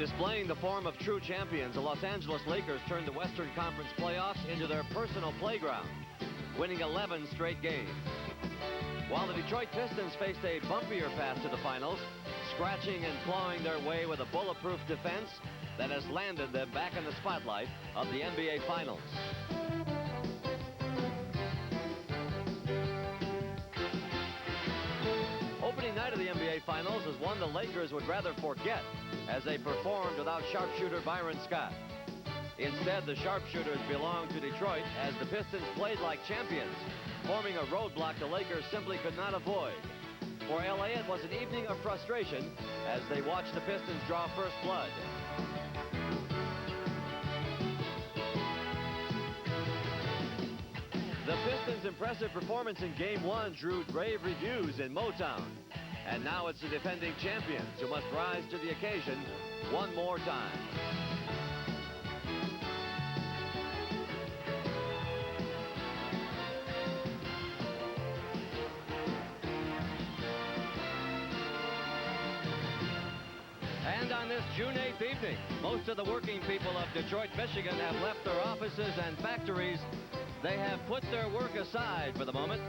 Displaying the form of true champions, the Los Angeles Lakers turned the Western Conference playoffs into their personal playground, winning 11 straight games. While the Detroit Pistons faced a bumpier path to the finals, scratching and clawing their way with a bulletproof defense that has landed them back in the spotlight of the NBA Finals. Opening night of the NBA Finals is one the Lakers would rather forget, as they performed without sharpshooter Byron Scott. Instead, the sharpshooters belonged to Detroit as the Pistons played like champions, forming a roadblock the Lakers simply could not avoid. For LA, it was an evening of frustration as they watched the Pistons draw first blood. The Pistons' impressive performance in Game 1 drew rave reviews in Motown. And now it's the defending champions who must rise to the occasion one more time. And on this June 8th evening, most of the working people of Detroit, Michigan have left their offices and factories. They have put their work aside for the moment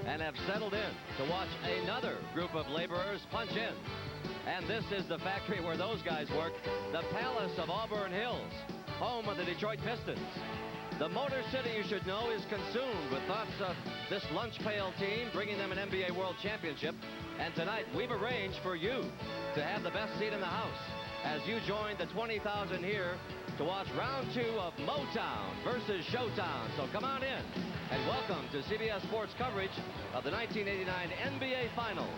and have settled in to watch another group of laborers punch in. And this is the factory where those guys work, the Palace of Auburn Hills, home of the Detroit Pistons. The Motor City, you should know, is consumed with thoughts of this lunch pail team bringing them an NBA World Championship. And tonight, we've arranged for you to have the best seat in the house as you join the 20,000 here to watch round 2 of Motown versus Showtown. So come on in and welcome to CBS Sports coverage of the 1989 NBA Finals.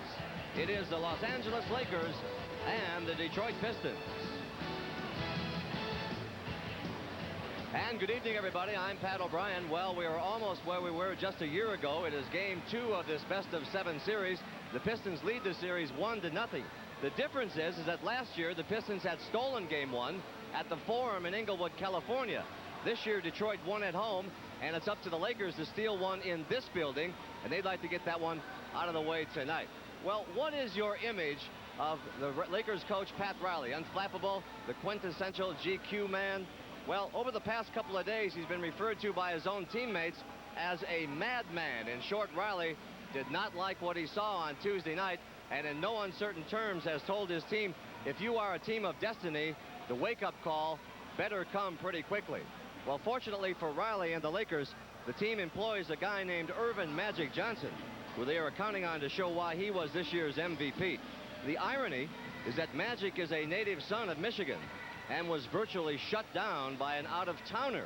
It is the Los Angeles Lakers and the Detroit Pistons. And good evening, everybody. I'm Pat O'Brien. Well, we are almost where we were just a year ago. It is Game 2 of this best-of-7 series. The Pistons lead the series 1-0. The difference is that last year the Pistons had stolen Game 1 at the Forum in Inglewood, California. This year Detroit won at home, and it's up to the Lakers to steal one in this building, and they'd like to get that one out of the way tonight. Well, what is your image of the Lakers coach Pat Riley? Unflappable, the quintessential GQ man? Well, over the past couple of days, he's been referred to by his own teammates as a madman. In short, Riley did not like what he saw on Tuesday night, and in no uncertain terms has told his team, if you are a team of destiny, the wake-up call better come pretty quickly. Well, fortunately for Riley and the Lakers, the team employs a guy named Earvin Magic Johnson, who they are counting on to show why he was this year's MVP. The irony is that Magic is a native son of Michigan and was virtually shut down by an out-of-towner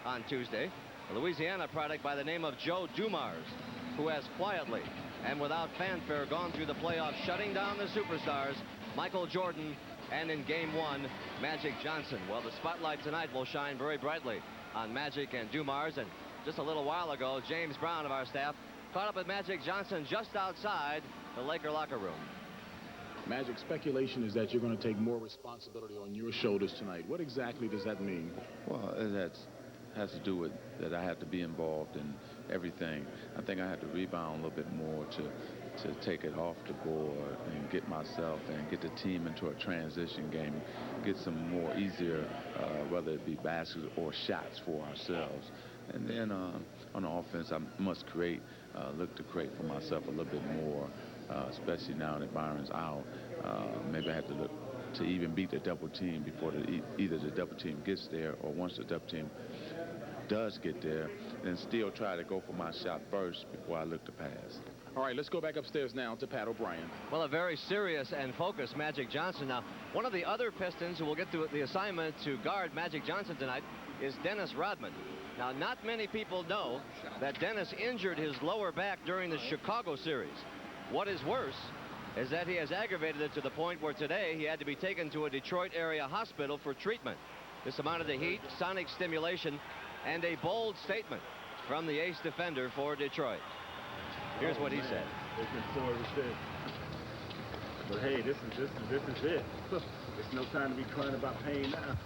on Tuesday, a Louisiana product by the name of Joe Dumars, who has quietly and without fanfare gone through the playoffs, shutting down the superstars Michael Jordan and in Game 1 Magic Johnson. Well, the spotlight tonight will shine very brightly on Magic and Dumars, and just a little while ago James Brown of our staff caught up with Magic Johnson just outside the Laker locker room. Magic, speculation is that you're going to take more responsibility on your shoulders tonight. What exactly does that mean? Well, that has to do with that I have to be involved in everything. I think I have to rebound a little bit more to take it off the board and get myself and get the team into a transition game, get some more easier, whether it be baskets or shots for ourselves. And then on the offense, I must look to create for myself a little bit more, especially now that Byron's out. Maybe I have to look to even beat the double team before either the double team gets there, or once the double team does get there, then still try to go for my shot first before I look to pass. All right, let's go back upstairs now to Pat O'Brien. Well, a very serious and focused Magic Johnson. Now, one of the other Pistons who will get the assignment to guard Magic Johnson tonight is Dennis Rodman. Now, not many people know that Dennis injured his lower back during the Chicago series. What is worse is that he has aggravated it to the point where today he had to be taken to a Detroit area hospital for treatment. This amounted to heat, sonic stimulation, and a bold statement from the ace defender for Detroit. Here's what he said. But hey, this is it. There's no time to be crying about pain now.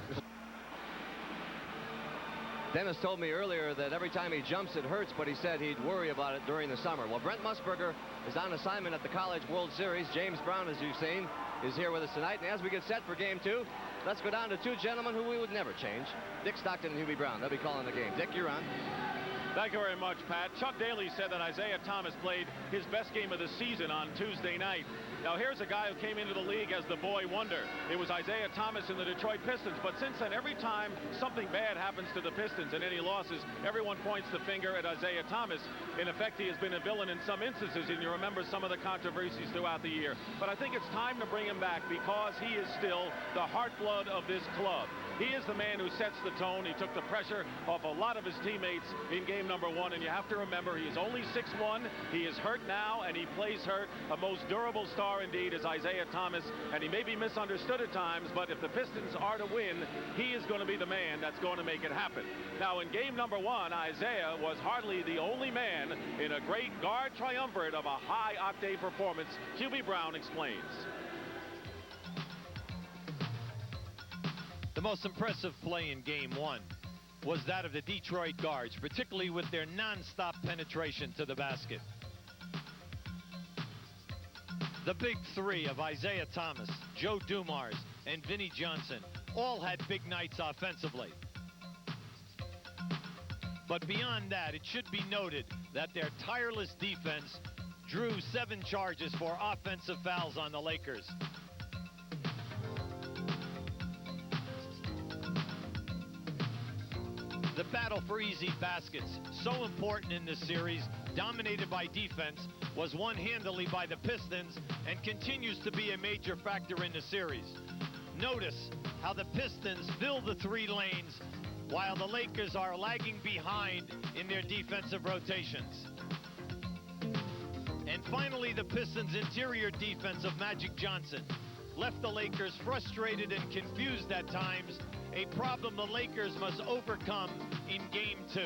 Dennis told me earlier that every time he jumps it hurts, but he said he'd worry about it during the summer. Well, Brent Musburger is on assignment at the College World Series. James Brown, as you've seen, is here with us tonight. And as we get set for Game 2, Let's go down to two gentlemen who we would never change. Dick Stockton and Hubie Brown. They'll be calling the game. Dick, you're on. Thank you very much, Pat. Chuck Daly said that Isaiah Thomas played his best game of the season on Tuesday night. Now, here's a guy who came into the league as the boy wonder. It was Isaiah Thomas in the Detroit Pistons. But since then, every time something bad happens to the Pistons and any losses, everyone points the finger at Isaiah Thomas. In effect, he has been a villain in some instances, and you remember some of the controversies throughout the year. But I think it's time to bring him back because he is still the heartblood of this club. He is the man who sets the tone. He took the pressure off a lot of his teammates in game number 1. And you have to remember, he is only 6'1". He is hurt now, and he plays hurt. A most durable star indeed is Isaiah Thomas. And he may be misunderstood at times, but if the Pistons are to win, he is going to be the man that's going to make it happen. Now, in game number 1, Isaiah was hardly the only man in a great guard triumvirate of a high-octane performance. Hubie Brown explains. The most impressive play in game 1 was that of the Detroit guards, particularly with their non-stop penetration to the basket. The big three of Isaiah Thomas, Joe Dumars, and Vinnie Johnson all had big nights offensively. But beyond that, it should be noted that their tireless defense drew 7 charges for offensive fouls on the Lakers. The battle for easy baskets, so important in this series, dominated by defense, was won handily by the Pistons and continues to be a major factor in the series. Notice how the Pistons fill the 3 lanes while the Lakers are lagging behind in their defensive rotations. And finally, the Pistons' interior defense of Magic Johnson left the Lakers frustrated and confused at times, a problem the Lakers must overcome in game 2.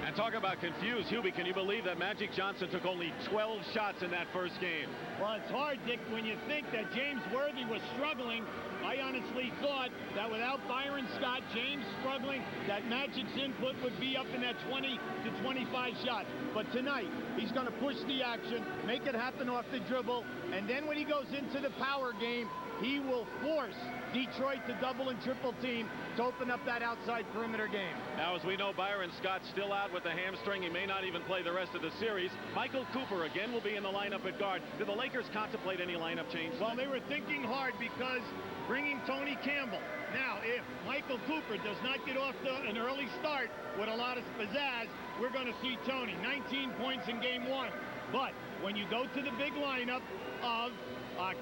And talk about confused, Hubie, can you believe that Magic Johnson took only 12 shots in that first game? Well, it's hard, Dick, when you think that James Worthy was struggling. I honestly thought that without Byron Scott, James struggling, that Magic's input would be up in that 20 to 25 shots. But tonight, he's going to push the action, make it happen off the dribble, and then when he goes into the power game, he will force Detroit to double and triple team to open up that outside perimeter game. Now, as we know, Byron Scott's still out with the hamstring. He may not even play the rest of the series. Michael Cooper again will be in the lineup at guard. Did the Lakers contemplate any lineup change? Well, they were thinking hard because bringing Tony Campbell. Now, if Michael Cooper does not get off to an early start with a lot of pizzazz, we're going to see Tony. 19 points in game 1. But when you go to the big lineup of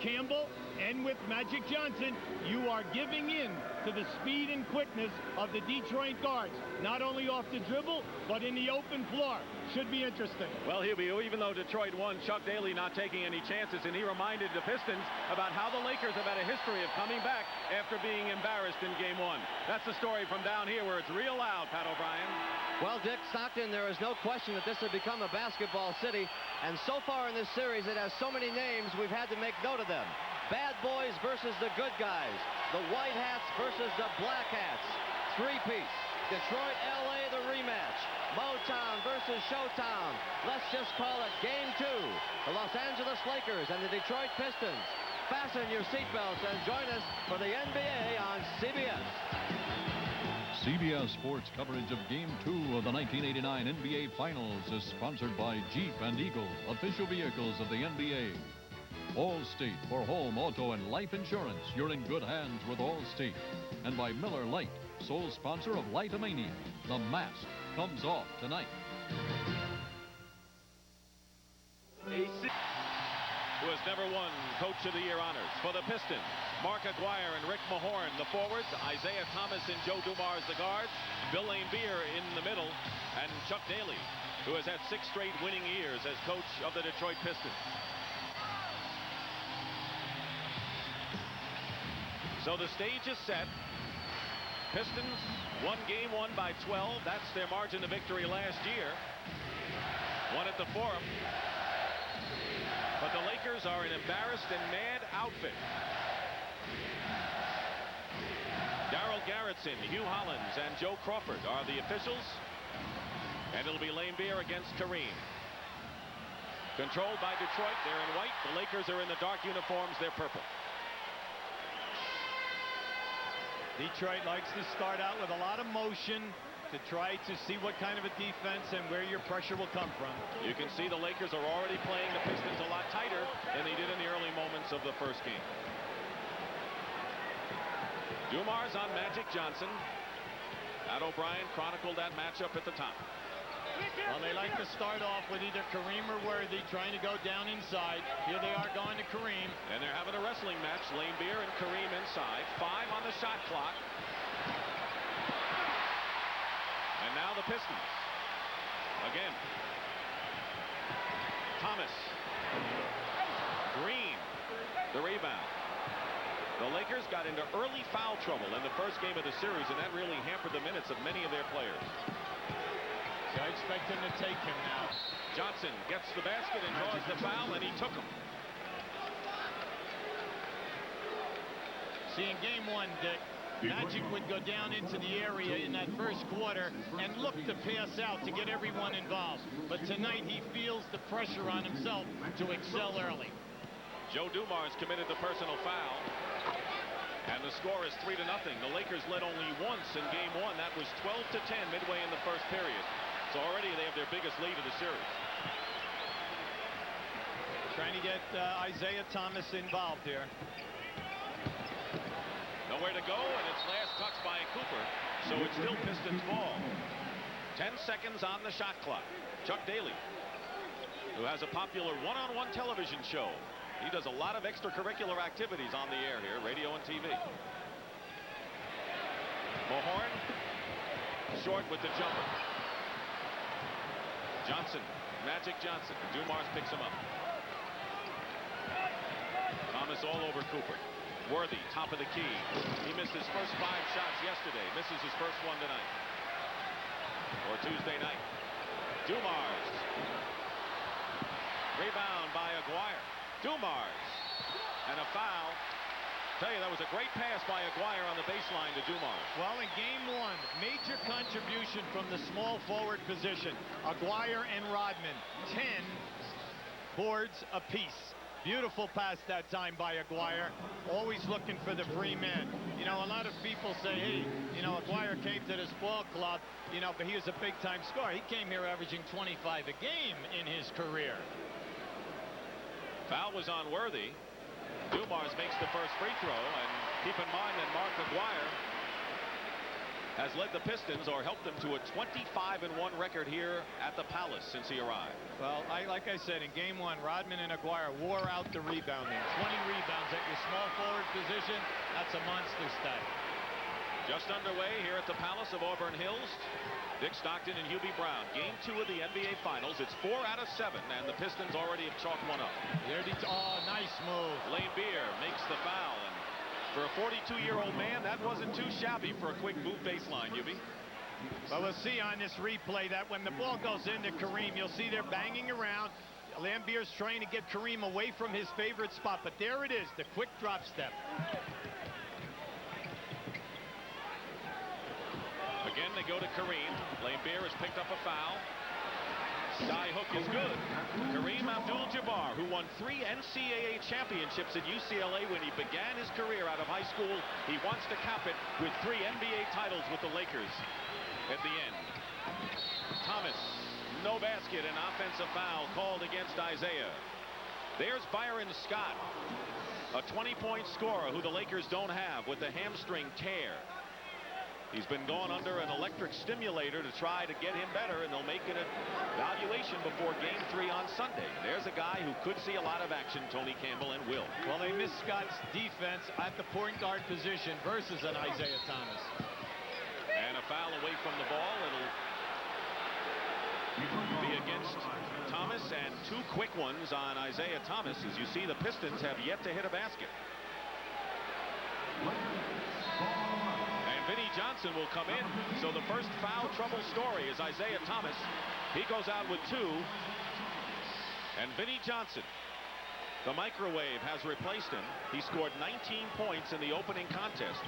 Campbell and with Magic Johnson, you are giving in to the speed and quickness of the Detroit guards, not only off the dribble, but in the open floor. Should be interesting. Well, Hubie, even though Detroit won, Chuck Daly not taking any chances, and he reminded the Pistons about how the Lakers have had a history of coming back after being embarrassed in game 1. That's the story from down here where it's real loud, Pat O'Brien. Well, Dick Stockton, there is no question that this has become a basketball city, and so far in this series it has so many names we've had to make note of them. Bad boys versus the good guys. The white hats versus the black hats. 3-piece. Detroit, LA, the rematch. Motown versus Showtown. Let's just call it Game 2. The Los Angeles Lakers and the Detroit Pistons. Fasten your seatbelts and join us for the NBA on CBS. CBS Sports coverage of Game 2 of the 1989 NBA Finals is sponsored by Jeep and Eagle, official vehicles of the NBA. Allstate for home, auto, and life insurance. You're in good hands with Allstate. And by Miller Lite, sole sponsor of Lightomania. The mask comes off tonight. Who has never won Coach of the Year honors for the Pistons. Mark Aguirre and Rick Mahorn, the forwards. Isaiah Thomas and Joe Dumars, the guards. Bill Laimbeer in the middle. And Chuck Daly, who has had 6 straight winning years as coach of the Detroit Pistons. So the stage is set. Pistons won game 1 by 12. That's their margin of victory last year. Won at the Forum. But the Lakers are an embarrassed and mad outfit. Darryl Garrettson, Hugh Hollins, and Joe Crawford are the officials. And it'll be Laimbeer against Kareem. Controlled by Detroit. They're in white. The Lakers are in the dark uniforms. They're purple. Detroit likes to start out with a lot of motion to try to see what kind of a defense and where your pressure will come from. You can see the Lakers are already playing the Pistons a lot tighter than they did in the early moments of the first game. Dumars on Magic Johnson. Pat O'Brien chronicled that matchup at the top. Well, they like to start off with either Kareem or Worthy trying to go down inside. Here they are going to Kareem. And they're having a wrestling match. Lane Beer and Kareem inside. 5 on the shot clock. And now the Pistons. Again. Thomas. Green. The rebound. The Lakers got into early foul trouble in the first game of the series, and that really hampered the minutes of many of their players. So I expect him to take him now. Johnson gets the basket and draws the foul, and he took him. See, in game 1, Dick, Magic would go down into the area in that first quarter and look to pass out to get everyone involved. But tonight he feels the pressure on himself to excel early. Joe Dumars committed the personal foul. And the score is 3-0. The Lakers led only once in game 1. That was 12-10 midway in the first period. So already they have their biggest lead of the series. Trying to get Isaiah Thomas involved here. Nowhere to go, and it's last touched by Cooper. So it's still Pistons ball. 10 seconds on the shot clock. Chuck Daly, who has a popular one-on-one television show. He does a lot of extracurricular activities on the air here, radio and TV. Mahorn, short with the jumper. Johnson, Magic Johnson. Dumars picks him up. Thomas all over Cooper. Worthy, top of the key. He missed his first 5 shots yesterday. Misses his first one tonight. Or Tuesday night. Dumars. Rebound by Aguirre. Dumars. And a foul. Tell you, that was a great pass by Aguirre on the baseline to Dumars. Well, in game 1, major contribution from the small forward position. Aguirre and Rodman, 10 boards apiece. Beautiful pass that time by Aguirre. Always looking for the free man. You know, a lot of people say, hey, you know, Aguirre came to this ball club, you know, but he was a big-time scorer. He came here averaging 25 a game in his career. Foul was on Worthy. Dumars makes the first free throw, and keep in mind that Mark Aguirre has led the Pistons or helped them to a 25-1 record here at the Palace since he arrived. Well, like I said, in game 1, Rodman and Aguirre wore out the rebounding. 20 rebounds at your small forward position. That's a monster stat. Just underway here at the Palace of Auburn Hills. Dick Stockton and Hubie Brown. Game 2 of the NBA Finals. It's 4 out of 7, and the Pistons already have chalked one up. Oh, nice move. Lane Beer makes the foul, and for a 42-year-old man, that wasn't too shabby for a quick move baseline, Hubie. But we'll see on this replay that when the ball goes into Kareem, you'll see they're banging around. Lambier's trying to get Kareem away from his favorite spot, but there it is, the quick drop step. Again, they go to Kareem. Lambert has picked up a foul. Sky hook is good. Kareem Abdul-Jabbar, who won 3 NCAA championships at UCLA when he began his career out of high school. He wants to cap it with 3 NBA titles with the Lakers at the end. Thomas, no basket, an offensive foul called against Isaiah. There's Byron Scott, a 20-point scorer who the Lakers don't have with the hamstring tear. He's been going under an electric stimulator to try to get him better, and they'll make an evaluation before game 3 on Sunday. There's a guy who could see a lot of action, Tony Campbell, and will. Well, they missed Scott's defense at the point guard position versus an Isaiah Thomas. And a foul away from the ball. It'll be against Thomas, and 2 quick ones on Isaiah Thomas. As you see, the Pistons have yet to hit a basket. Vinnie Johnson will come in. So the first foul trouble story is Isaiah Thomas. He goes out with 2. And Vinnie Johnson, the microwave, has replaced him. He scored 19 points in the opening contest.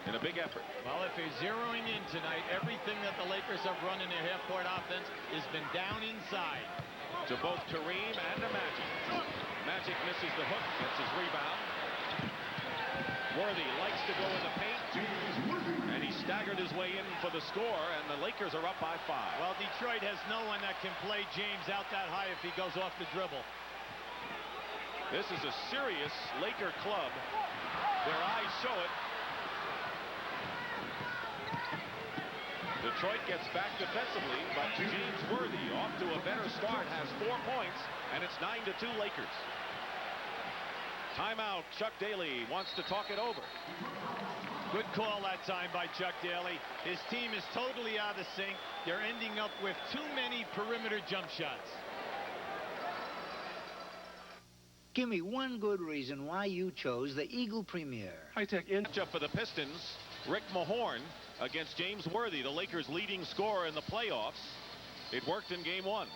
in a big effort. Well, if you're zeroing in tonight, everything that the Lakers have run in their half-court offense has been down inside. To both Kareem and to Magic. Magic misses the hook, gets his rebound. Worthy likes to go in the paint, and he staggered his way in for the score, and the Lakers are up by 5. Well, Detroit has no one that can play James out that high if he goes off the dribble. This is a serious Laker club. Their eyes show it. Detroit gets back defensively, but James Worthy, off to a better start, has 4 points, and it's 9-2 Lakers. Timeout. Chuck Daly wants to talk it over. Good call that time by Chuck Daly. His team is totally out of sync. They're ending up with too many perimeter jump shots. Give me one good reason why you chose the Eagle Premier. High-tech matchup for the Pistons. Rick Mahorn against James Worthy, the Lakers' leading scorer in the playoffs. It worked in game 1.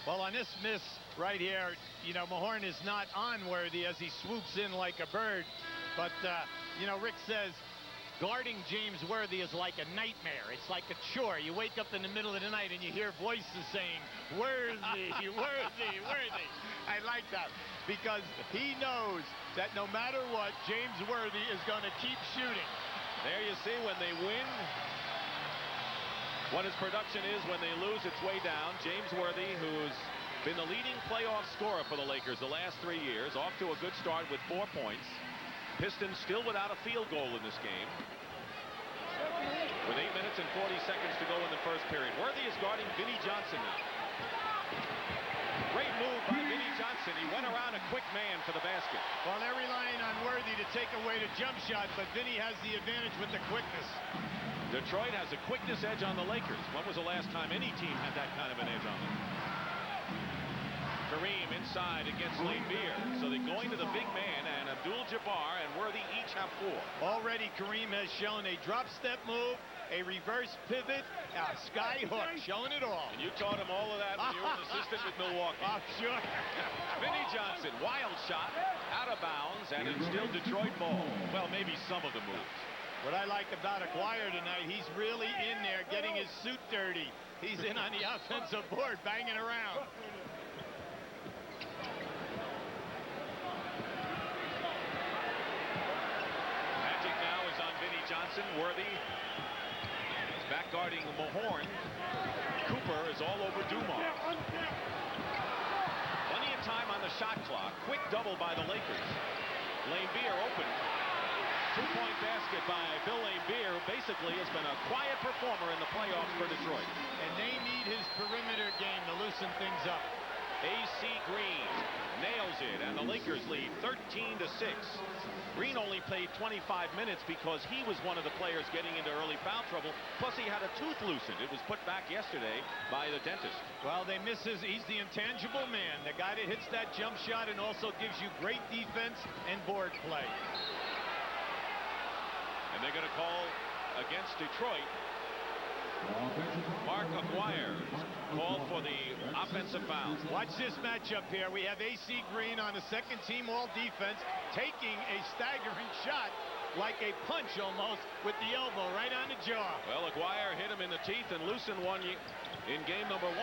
Well, on this miss right here, you know, Mahorn is not on Worthy as he swoops in like a bird. But, you know, Rick says guarding James Worthy is like a nightmare. It's like a chore. You wake up in the middle of the night and you hear voices saying, Worthy, Worthy, Worthy. I like that because he knows that no matter what, James Worthy is going to keep shooting. There you see when they win, what his production is. When they lose, it's way down. James Worthy, who's been the leading playoff scorer for the Lakers the last 3 years, off to a good start with 4 points. Pistons still without a field goal in this game, with 8 minutes and 40 seconds to go in the first period. Worthy is guarding Vinnie Johnson now. Great move by Vinnie Johnson. He went around a quick man for the basket. Well, they're relying on Worthy to take away the jump shot, but Vinnie has the advantage with the quickness. Detroit has a quickness edge on the Lakers. When was the last time any team had that kind of an edge on them? Kareem inside against Beer. So they're going to the big man, and Abdul-Jabbar and Worthy each have 4. Already Kareem has shown a drop step move, a reverse pivot, a sky hook, showing it all. And you taught him all of that when you were an assistant with Milwaukee. I'm sure. Vinnie Johnson, wild shot, out of bounds, and it's still Detroit ball. Well, maybe some of the moves. What I like about Aguirre tonight, he's really in there getting his suit dirty. He's in on the offensive board, banging around. Magic now is on Vinnie Johnson. Worthy is back guarding Mahorn. Cooper is all over Dumars. Plenty of time on the shot clock. Quick double by the Lakers. Beer open. 2-point basket by Bill Beer, who basically has been a quiet performer in the playoffs for Detroit. And they need his perimeter game to loosen things up. A.C. Green nails it, and the Lakers lead 13-6. Green only played 25 minutes because he was one of the players getting into early foul trouble. Plus, he had a tooth loosened. It was put back yesterday by the dentist. Well, they miss he's the intangible man, the guy that hits that jump shot and also gives you great defense and board play. And they're going to call against Detroit. Mark Aguirre called for the offensive foul. Watch this matchup here. We have A.C. Green on the second team all defense, taking a staggering shot like a punch almost with the elbow right on the jaw. Well, Aguirre hit him in the teeth and loosened one in game number 1.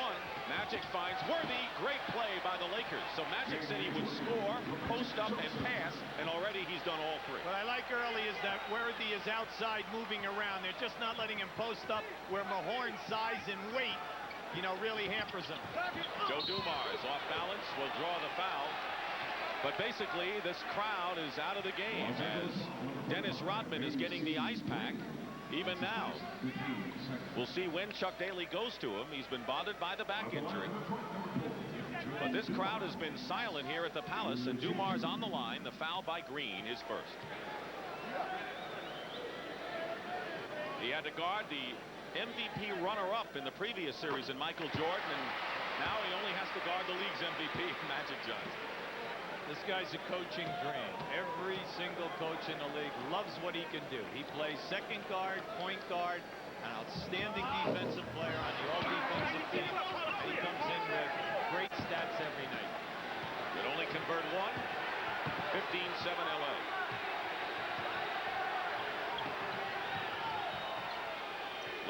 Magic finds Worthy. Great play by the Lakers. So Magic said he would score, post up, and pass, and already he's done all 3. What I like early is that Worthy is outside moving around. They're just not letting him post up where Mahorn's size and weight, you know, really hampers him. Joe Dumars off balance will draw the foul. But basically, this crowd is out of the game as Dennis Rodman is getting the ice pack even now. We'll see when Chuck Daly goes to him. He's been bothered by the back injury. But this crowd has been silent here at the Palace, and Dumars on the line. The foul by Green is first. He had to guard the MVP runner-up in the previous series in Michael Jordan, and now he only has to guard the league's MVP, Magic Johnson. This guy's a coaching dream. Every single coach in the league loves what he can do. He plays second guard, point guard, an outstanding defensive player on the all-defensive team, and he comes in with great stats every night. Could only convert 1. 15-7 LA.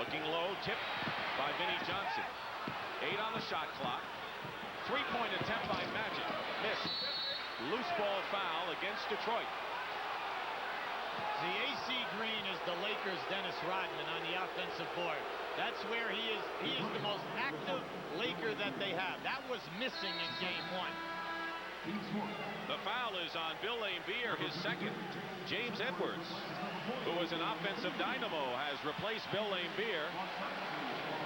Looking low, tip by Vinnie Johnson. 8 on the shot clock. Three-point attempt by Magic. Missed. Loose ball foul against Detroit. The AC Green is the Lakers' Dennis Rodman on the offensive board. That's where he is. He is the most active Laker that they have. That was missing in game 1. The foul is on Bill Laimbeer, his second. James Edwards, who was an offensive dynamo, has replaced Bill Laimbeer.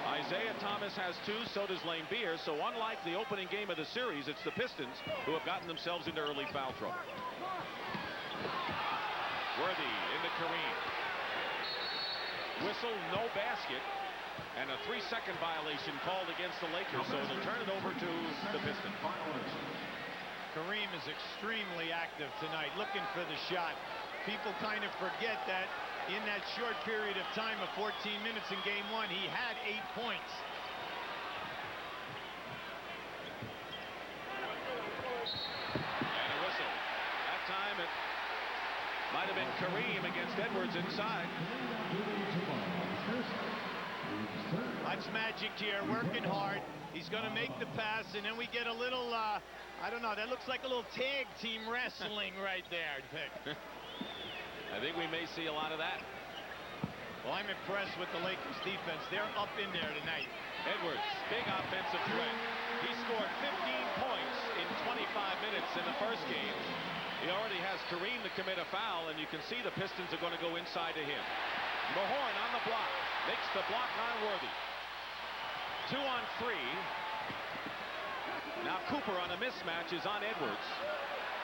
Isaiah Thomas has 2, so does Laimbeer. So unlike the opening game of the series, it's the Pistons who have gotten themselves into early foul trouble. Worthy into Kareem. Whistle, no basket, and a 3-second violation called against the Lakers, so they'll turn it over to the Pistons. Kareem is extremely active tonight, looking for the shot. People kind of forget that in that short period of time of 14 minutes in game 1, he had 8 points. And a whistle. That time it might have been Kareem against Edwards inside. Watch Magic here, working hard. He's going to make the pass, and then we get a little, I don't know, that looks like a little tag team wrestling right there, Vic. I think we may see a lot of that. Well, I'm impressed with the Lakers defense. They're up in there tonight. Edwards, big offensive threat. He scored 15 points in 25 minutes in the first game. He already has Kareem to commit a foul, and you can see the Pistons are going to go inside to him. Mahorn on the block, makes the block on Worthy. 2 on 3. Now Cooper on a mismatch is on Edwards.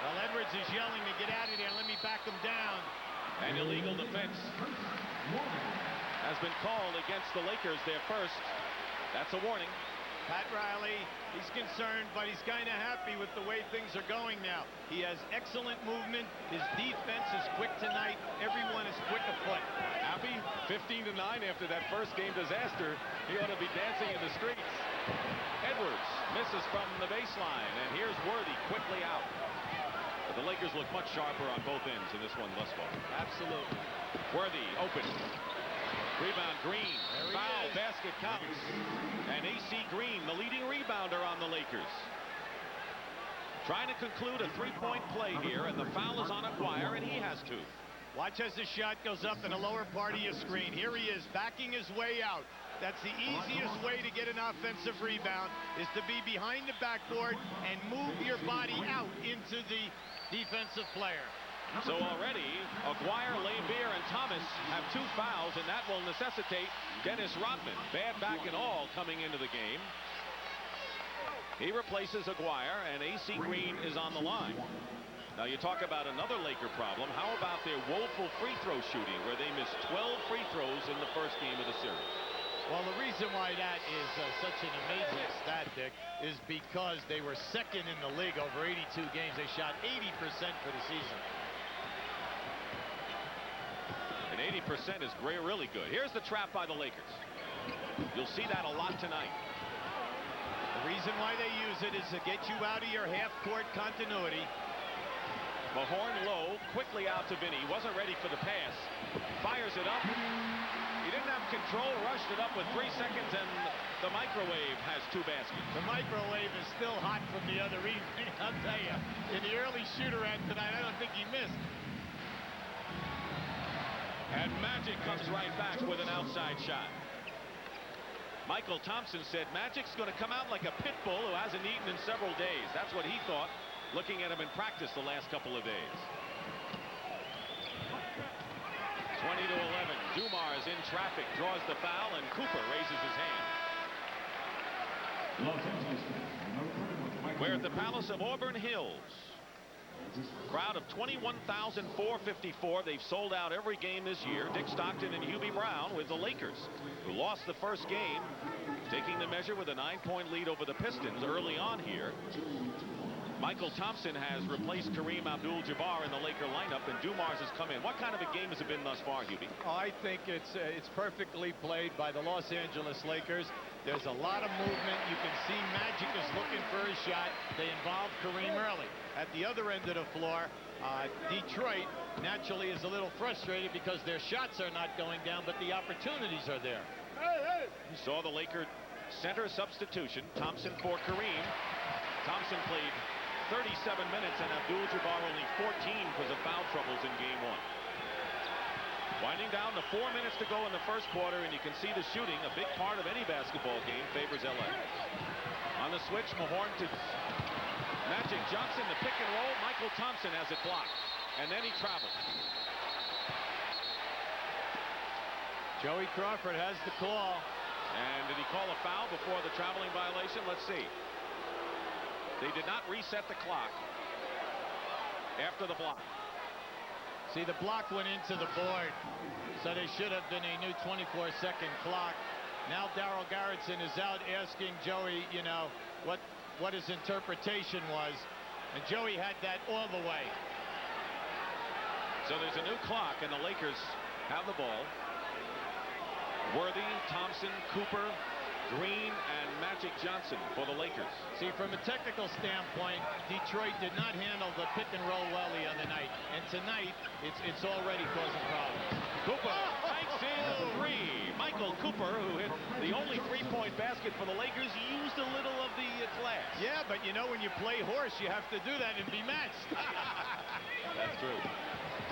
Well, Edwards is yelling to get out of there. Let me back him down. An illegal defense has been called against the Lakers, their first. That's a warning. Pat Riley, he's concerned, but he's kind of happy with the way things are going now. He has excellent movement. His defense is quick tonight. Everyone is quick afoot. Happy? 15-9 after that first game disaster. He ought to be dancing in the streets. Edwards misses from the baseline, and here's Worthy quickly out. But the Lakers look much sharper on both ends in this one thus far. Absolutely. Worthy open. Rebound Green. Foul. Basket counts. And AC Green, the leading rebounder on the Lakers. Trying to conclude a 3-point play here, and the foul is on Aguirre, and he has 2. Watch as the shot goes up in the lower part of your screen. Here he is, backing his way out. That's the easiest way to get an offensive rebound, is to be behind the backboard and move your body out into the defensive player. So already, Aguirre, Laimbeer, and Thomas have 2 fouls, and that will necessitate Dennis Rodman, bad back and all, coming into the game. He replaces Aguirre, and AC Green is on the line. Now you talk about another Laker problem. How about their woeful free throw shooting, where they missed 12 free throws in the first game of the series? Well, the reason why that is such an amazing stat, Dick, is because they were second in the league over 82 games. They shot 80% for the season. And 80% is really good. Here's the trap by the Lakers. You'll see that a lot tonight. The reason why they use it is to get you out of your half-court continuity. Mahorn low, quickly out to Vinny. Wasn't ready for the pass. Fires it up. He didn't have control, rushed it up with 3 seconds, and the microwave has 2 baskets. The microwave is still hot from the other evening, I'll tell you. In the early shoot-around tonight, I don't think he missed. And Magic comes right back with an outside shot. Michael Thompson said Magic's going to come out like a pit bull who hasn't eaten in several days. That's what he thought, looking at him in practice the last couple of days. 20-11. Dumars in traffic, draws the foul, and Cooper raises his hand. We're at the Palace of Auburn Hills. Crowd of 21,454. They've sold out every game this year. Dick Stockton and Hubie Brown with the Lakers, who lost the first game, taking the measure with a 9-point lead over the Pistons early on here. Michael Thompson has replaced Kareem Abdul-Jabbar in the Laker lineup, and Dumars has come in. What kind of a game has it been thus far, Hubie? Oh, I think it's perfectly played by the Los Angeles Lakers. There's a lot of movement. You can see Magic is looking for a shot. They involve Kareem early. At the other end of the floor, Detroit naturally is a little frustrated because their shots are not going down, but the opportunities are there. You saw the Laker center substitution. Thompson for Kareem. Thompson played 37 minutes, and Abdul-Jabbar only 14 because of foul troubles in game 1. Winding down to 4 minutes to go in the first quarter, and you can see the shooting, a big part of any basketball game, favors LA. On the switch, Mahorn to Magic Johnson, the pick and roll. Michael Thompson has it blocked, and then he travels. Joey Crawford has the call. And did he call a foul before the traveling violation? Let's see. They did not reset the clock after the block. See, the block went into the board, so there should have been a new 24-second clock. Now Darryl Garretson is out asking Joey, you know, what his interpretation was, and Joey had that all the way. So there's a new clock, and the Lakers have the ball. Worthy, Thompson, Cooper, Green, and Magic Johnson for the Lakers. See, from a technical standpoint, Detroit did not handle the pick and roll well the other night, and tonight it's already causing problems. Cooper banks in three. Michael Cooper, who hit the only three-point basket for the Lakers, used a little of the glass. Yeah, but you know, when you play horse, you have to do that and be matched. That's true.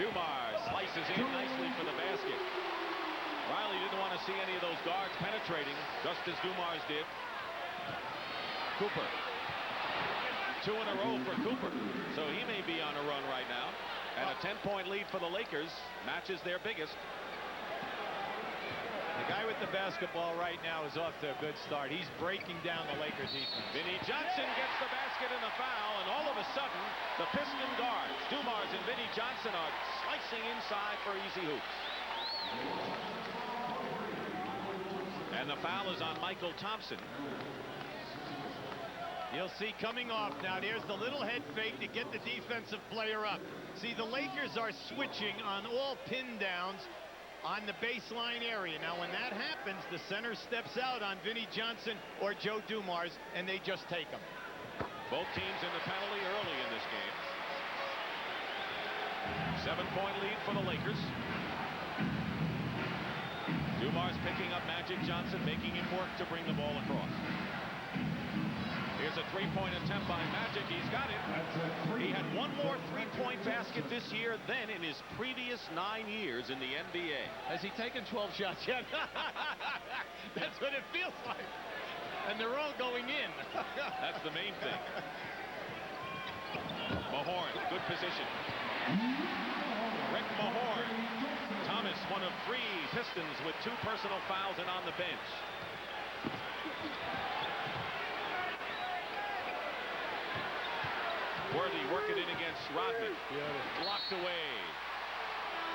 Dumars slices in nicely for the basket. Riley didn't want to see any of those guards penetrating, just as Dumars did. Cooper. 2 in a row for Cooper, so he may be on a run right now. And a 10-point lead for the Lakers matches their biggest. The guy with the basketball right now is off to a good start. He's breaking down the Lakers defense. Vinnie Johnson gets the basket and the foul, and all of a sudden, the Piston guards, Dumars and Vinnie Johnson, are slicing inside for easy hoops. And the foul is on Michael Thompson. You'll see coming off now, there's the little head fake to get the defensive player up. See, the Lakers are switching on all pin downs on the baseline area. Now, when that happens, the center steps out on Vinnie Johnson or Joe Dumars, and they just take them. Both teams in the penalty early in this game. 7-point lead for the Lakers. Dumars picking up Magic Johnson, making him work to bring the ball across. Here's a three-point attempt by Magic. He's got it. He had one more three-point basket this year than in his previous 9 years in the NBA. Has he taken 12 shots yet? That's what it feels like. And they're all going in. That's the main thing. Mahorn, good position. Rick Mahorn. Thomas, one of 3 Pistons with 2 personal fouls and on the bench. Worthy working in against Rodman. Blocked away.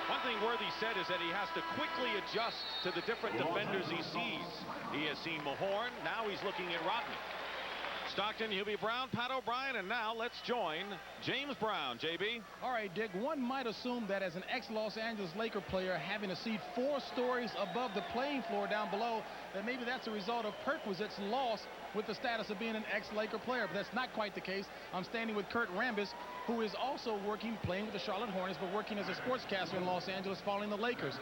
One thing Worthy said is that he has to quickly adjust to the different defenders he sees. He has seen Mahorn. Now he's looking at Rodman. Stockton, Hubie Brown, Pat O'Brien, and now let's join James Brown. JB. All right, Dick, one might assume that as an ex-Los Angeles Laker player having a seat 4 stories above the playing floor down below, that maybe that's a result of perquisites lost with the status of being an ex-Laker player. But that's not quite the case. I'm standing with Kurt Rambis, who is also playing with the Charlotte Hornets, but working as a sportscaster in Los Angeles following the Lakers.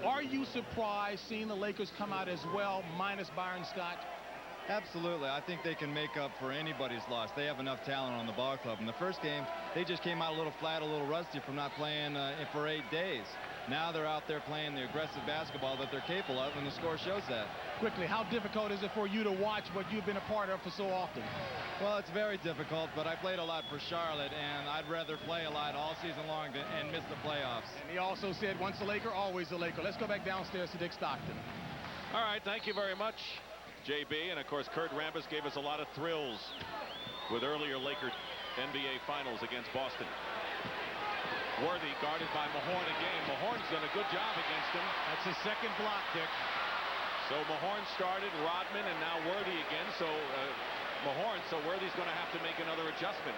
Are you surprised seeing the Lakers come out as well, minus Byron Scott? Absolutely. I think they can make up for anybody's loss. They have enough talent on the ball club. In the first game, they just came out a little flat, a little rusty from not playing for 8 days. Now they're out there playing the aggressive basketball that they're capable of, and the score shows that. Quickly, how difficult is it for you to watch what you've been a part of for so often? Well, it's very difficult, but I played a lot for Charlotte, and I'd rather play a lot all season long and miss the playoffs. And he also said, once a Laker, always a Laker. Let's go back downstairs to Dick Stockton. All right, thank you very much, JB. And, of course, Kurt Rambis gave us a lot of thrills with earlier Laker NBA Finals against Boston. Worthy guarded by Mahorn again. Mahorn's done a good job against him. That's his second block, Dick. So Mahorn started, Rodman, and now Worthy again. So Mahorn, so Worthy's going to have to make another adjustment.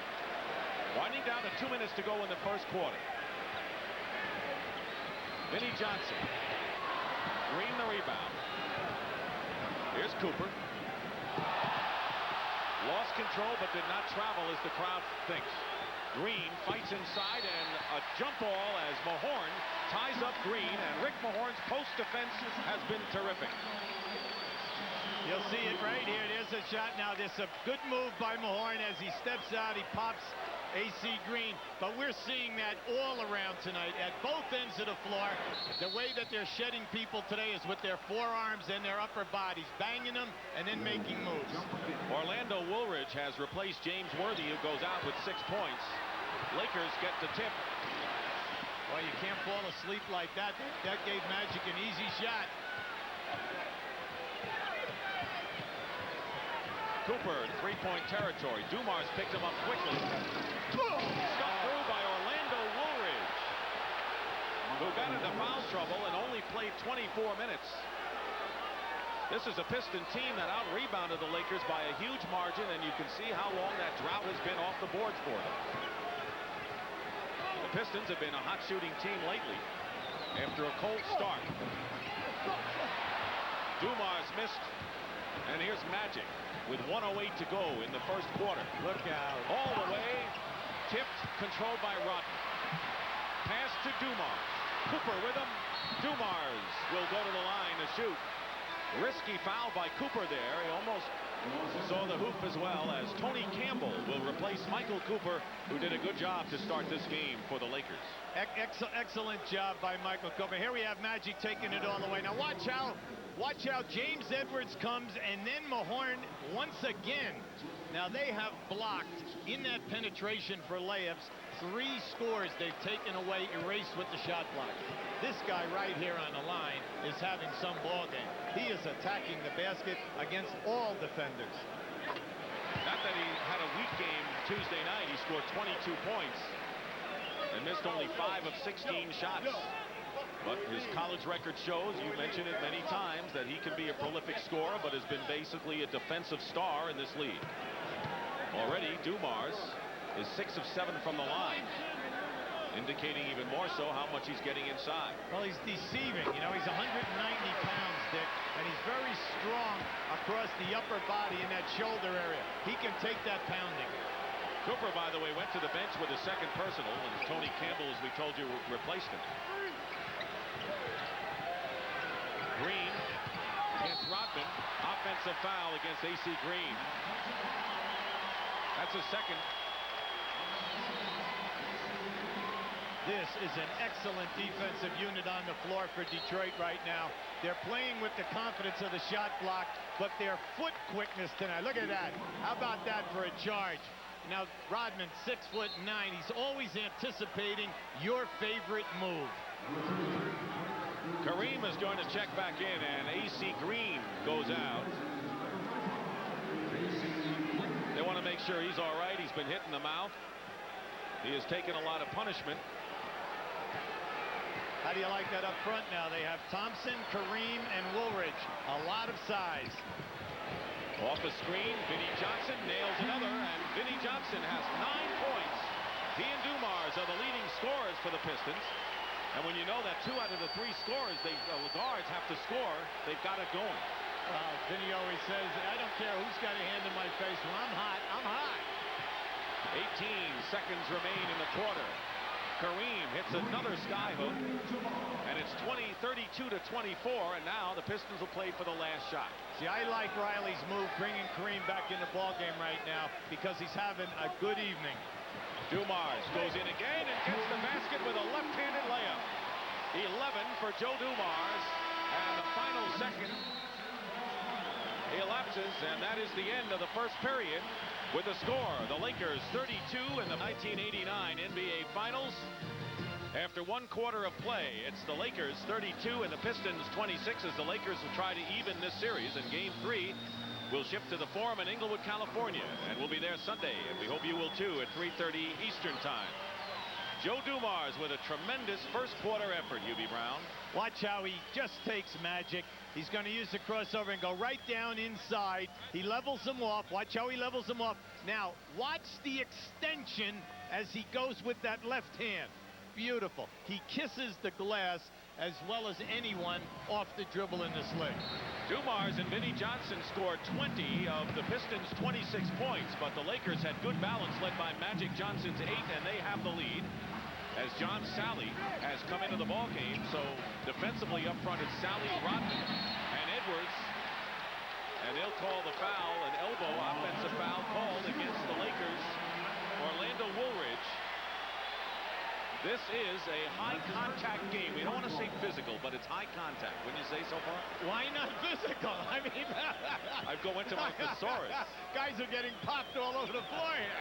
Winding down to 2 minutes to go in the first quarter. Vinnie Johnson. Green the rebound. Here's Cooper. Lost control but did not travel as the crowd thinks. Green fights inside and a jump ball as Mahorn ties up Green, and Rick Mahorn's post defense has been terrific. You'll see it right here. There's a shot now. There's a good move by Mahorn as he steps out. He pops AC Green, but we're seeing that all around tonight at both ends of the floor. The way that they're shedding people today is with their forearms and their upper bodies, banging them and then making moves. Orlando Woolridge has replaced James Worthy, who goes out with 6 points. Lakers get the tip. Well, you can't fall asleep like that. That gave Magic an easy shot. Cooper in three-point territory. Dumars picked him up quickly. Stuck through by Orlando Woolridge, who got into foul trouble and only played 24 minutes. This is a Piston team that out-rebounded the Lakers by a huge margin, and you can see how long that drought has been off the boards for them. The Pistons have been a hot shooting team lately after a cold start. Dumars missed, and here's Magic with 1:08 to go in the first quarter. Look out. All the way, tipped, controlled by Rodman. Pass to Dumars. Cooper with him. Dumars will go to the line to shoot. Risky foul by Cooper there. He almost saw the hoop as well, as Tony Campbell will replace Michael Cooper, who did a good job to start this game for the Lakers. Excellent job by Michael Cooper. Here we have Magic taking it all the way. Now watch how James Edwards comes, and then Mahorn once again. Now they have blocked in that penetration for layups 3 scores they've taken away, erased with the shot block. This guy right here on the line is having some ball game. He is attacking the basket against all defenders. Not that he had a weak game Tuesday night. He scored 22 points and missed only 5 of 16 shots. But his college record shows, you mentioned it many times, that he can be a prolific scorer, but has been basically a defensive star in this league. Already, Dumars is 6 of 7 from the line, indicating even more so how much he's getting inside. Well, he's deceiving. You know, he's 190 pounds, Dick, and he's very strong across the upper body in that shoulder area. He can take that pounding. Cooper, by the way, went to the bench with a second personal, and Tony Campbell, as we told you, replaced him. Green against Rodman. Offensive foul against AC Green. That's his second. This is an excellent defensive unit on the floor for Detroit right now. They're playing with the confidence of the shot block, but their foot quickness tonight. Look at that. How about that for a charge? Now, Rodman, 6'9". He's always anticipating your favorite move. Kareem is going to check back in, and AC Green goes out. They want to make sure he's all right. He's been hit in the mouth. He has taken a lot of punishment. How do you like that up front now? They have Thompson, Kareem, and Woolridge. A lot of size. Off the screen, Vinnie Johnson nails another, and Vinnie Johnson has 9 points. He and Dumars are the leading scorers for the Pistons. And when you know that 2 out of the 3 scorers, the guards have to score, they've got it going. Vinny always says, I don't care who's got a hand in my face. When I'm hot, I'm hot. 18 seconds remain in the quarter. Kareem hits another sky hook, and it's 32 to 24, and now the Pistons will play for the last shot. See, I like Riley's move, bringing Kareem back in the ballgame right now, because he's having a good evening. Dumars goes in again and gets the basket with a left-handed layup. 11 for Joe Dumars, and the final second elapses, and that is the end of the first period. With the score, the Lakers 32 in the 1989 NBA Finals. After 1 quarter of play, it's the Lakers 32 and the Pistons 26 as the Lakers will try to even this series. And Game 3 will shift to the Forum in Inglewood, California, and we'll be there Sunday, and we hope you will too at 3:30 Eastern Time. Joe Dumars with a tremendous first quarter effort, UB Brown. Watch how he just takes Magic. He's going to use the crossover and go right down inside. He levels him off. Watch how he levels him off. Now, watch the extension as he goes with that left hand. beautiful. He kisses the glass as well as anyone off the dribble in this league. Dumars and Vinnie Johnson scored 20 of the Pistons' 26 points, but the Lakers had good balance led by Magic Johnson's 8, and they have the lead. As John Sally has come into the ball game, so defensively up front it's Sally, Rodman, and Edwards. And they'll call the foul, an elbow offensive foul called against the Lakers. Orlando Woolridge. This is a high contact game. We don't want to say physical, but it's high contact. Wouldn't you say so far? Why not physical? I mean, I'd go into my thesaurus. Guys are getting popped all over the floor here.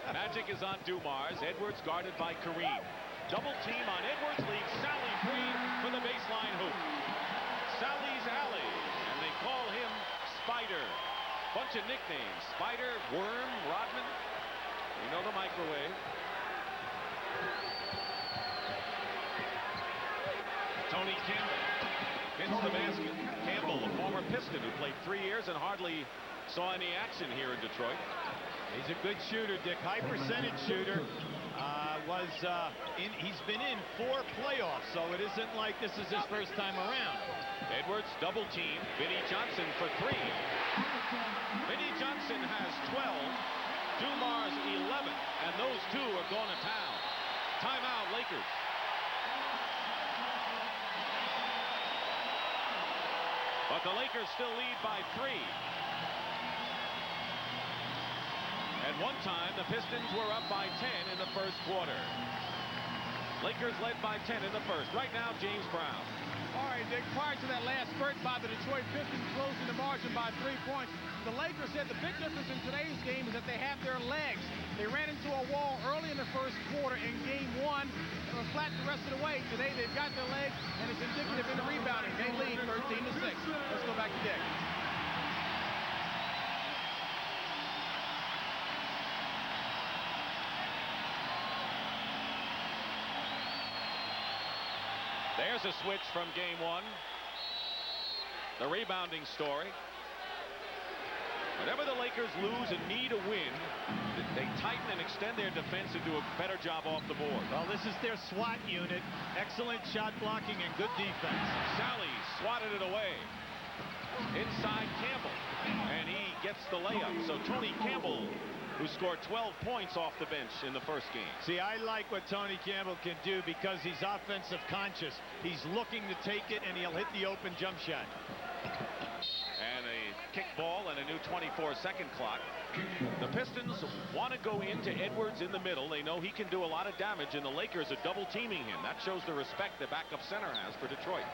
Magic is on Dumars. Edwards guarded by Kareem. Double team on Edwards, leaves Sally free for the baseline hoop. Sally's alley, and they call him Spider. Bunch of nicknames: Spider, Worm, Rodman. You know the microwave. Tony Campbell hits the basket. Campbell, a former Piston who played 3 years and hardly saw any action here in Detroit. He's a good shooter, Dick. High percentage shooter. He's been in 4 playoffs, so it isn't like this is his first time around. Edwards double team. Vinnie Johnson for 3. Vinnie Johnson has 12. Dumars 11, and those 2 are going to town. Timeout, Lakers. But the Lakers still lead by 3. At one time, the Pistons were up by 10 in the first quarter. Lakers led by 10 in the first. Right now, James Brown. All right, Dick, prior to that last spurt by the Detroit Pistons closing the margin by 3 points, the Lakers said the big difference in today's game is that they have their legs. They ran into a wall early in the first quarter in game 1 and were flat the rest of the way. Today, they've got their legs, and it's indicative in the rebounding. They lead 13-6. Let's go back to Dick. There's a switch from game 1. The rebounding story. Whenever the Lakers lose and need a win, they tighten and extend their defense and do a better job off the board. Well, this is their SWAT unit. Excellent shot blocking and good defense. Sally swatted it away. Inside Campbell, and he gets the layup. So Tony Campbell, who scored 12 points off the bench in the first game. See, I like what Tony Campbell can do because he's offensive conscious. He's looking to take it, and he'll hit the open jump shot. And a kick ball and a new 24-second clock. The Pistons want to go into Edwards in the middle. They know he can do a lot of damage, and the Lakers are double teaming him. That shows the respect the backup center has for Detroit.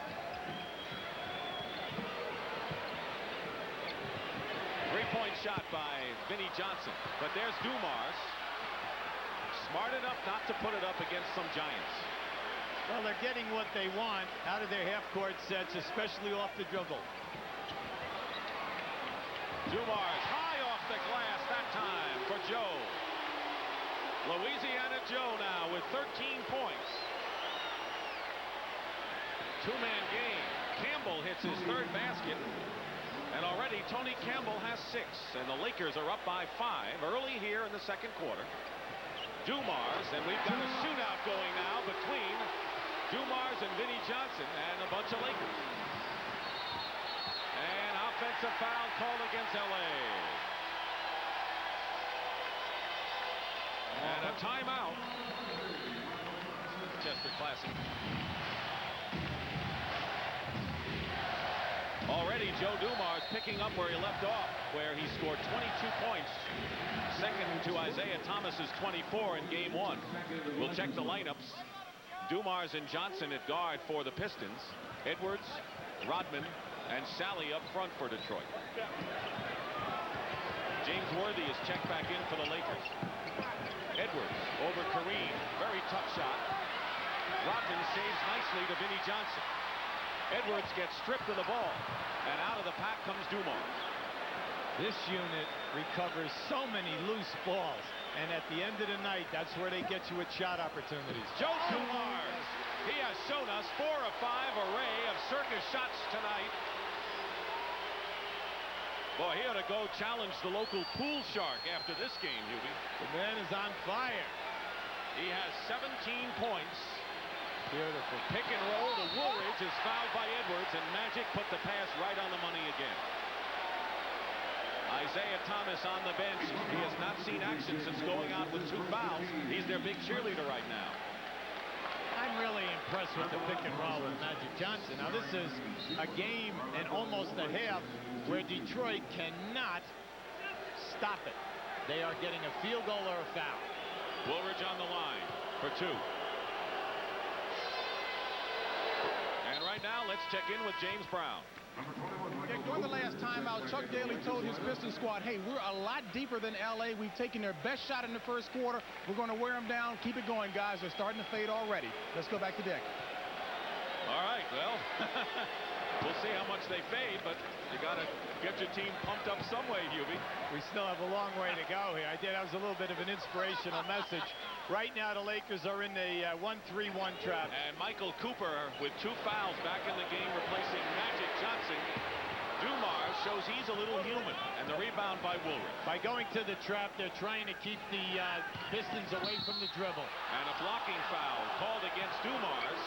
Three-point shot by Vinnie Johnson. But there's Dumars. Smart enough not to put it up against some Giants. Well, they're getting what they want out of their half-court sets, especially off the dribble. Dumars high off the glass that time for Joe. Louisiana Joe now with 13 points. Two-man game. Campbell hits his 3rd basket. And already Tony Campbell has 6. And the Lakers are up by 5 early here in the second quarter. Dumars, and we've got a shootout going now between Dumars and Vinnie Johnson and a bunch of Lakers. And offensive foul called against LA. And a timeout. Chester Classic. Already Joe Dumars picking up where he left off, where he scored 22 points. Second to Isaiah Thomas's 24 in game 1. We'll check the lineups. Dumars and Johnson at guard for the Pistons. Edwards, Rodman, and Sally up front for Detroit. James Worthy is checked back in for the Lakers. Edwards over Kareem. Very tough shot. Rodman saves nicely to Vinnie Johnson. Edwards gets stripped of the ball, and out of the pack comes Dumars. This unit recovers so many loose balls, and at the end of the night, that's where they get you with shot opportunities. Joe Dumars, he has shown us 4 of 5 array of circus shots tonight. Boy, he ought to go challenge the local pool shark after this game, Hubie. The man is on fire. He has 17 points. Beautiful. Pick and roll to Woolridge is fouled by Edwards, and Magic put the pass right on the money again. Isaiah Thomas on the bench. He has not seen action since going out with 2 fouls. He's their big cheerleader right now. I'm really impressed with the pick and roll with Magic Johnson. Now this is a game and almost a half where Detroit cannot stop it. They are getting a field goal or a foul. Woolridge on the line for 2. And right now, let's check in with James Brown. Yeah, during the last timeout, Chuck Daly told his Pistons squad, hey, we're a lot deeper than L.A. We've taken their best shot in the first quarter. We're going to wear them down. Keep it going, guys. They're starting to fade already. Let's go back to deck. All right, well, we'll see how much they fade, but you got to get your team pumped up some way, Hubie. We still have a long way to go here. That was a little bit of an inspirational message. Right now, the Lakers are in the 1-3-1 trap. And Michael Cooper with 2 fouls back in the game, replacing Magic Johnson. Dumars shows he's a little human, and the rebound by Woolridge. By going to the trap, they're trying to keep the Pistons away from the dribble. And a blocking foul called against Dumars.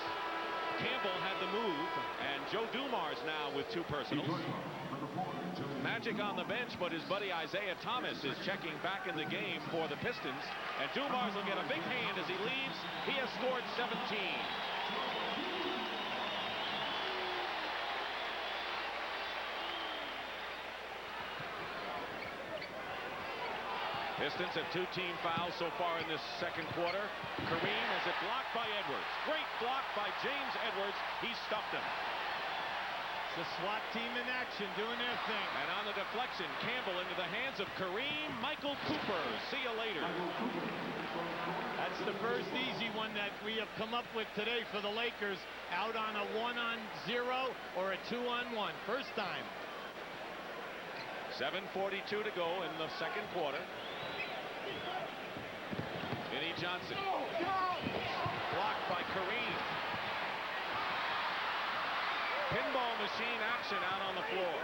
Campbell had the move, and Joe Dumars now with 2 personals. Magic on the bench, but his buddy Isaiah Thomas is checking back in the game for the Pistons. And Dumars will get a big hand as he leaves. He has scored 17. Pistons have 2 team fouls so far in this second quarter. Kareem has it blocked by Edwards. Great block by James Edwards. He stuffed him. It's the SWAT team in action, doing their thing. And on the deflection, Campbell into the hands of Kareem. Michael Cooper. See you later. That's the first easy one that we have come up with today for the Lakers. Out on a 1-on-0 or a 2-on-1. First time. 7:42 to go in the second quarter. Vinnie Johnson. Blocked by Kareem. Pinball machine action out on the floor.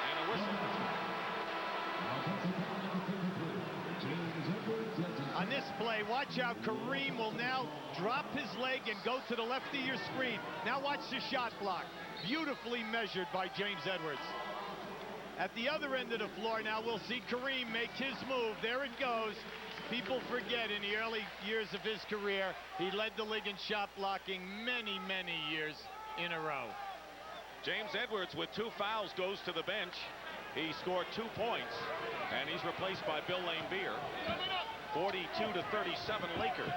And a whistle. On this play, watch out. Kareem will now drop his leg and go to the left of your screen. Now watch the shot block. Beautifully measured by James Edwards. At the other end of the floor now, we'll see Kareem make his move. There it goes. People forget in the early years of his career, he led the league in shot blocking many, many years in a row. James Edwards with 2 fouls goes to the bench. He scored 2 points, and he's replaced by Bill Laimbeer. 42-37 Lakers.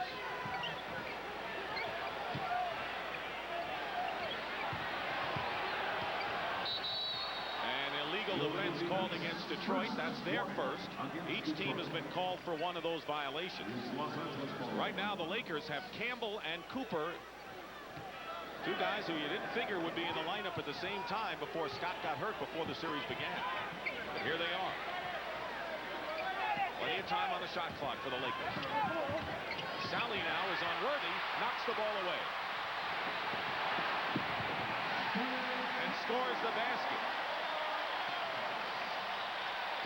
Offense called against Detroit. That's their first. Each team has been called for one of those violations. Right now, the Lakers have Campbell and Cooper, 2 guys who you didn't figure would be in the lineup at the same time before Scott got hurt before the series began. But here they are. Plenty of time on the shot clock for the Lakers. Sally now is on Worthy, knocks the ball away. And scores the basket.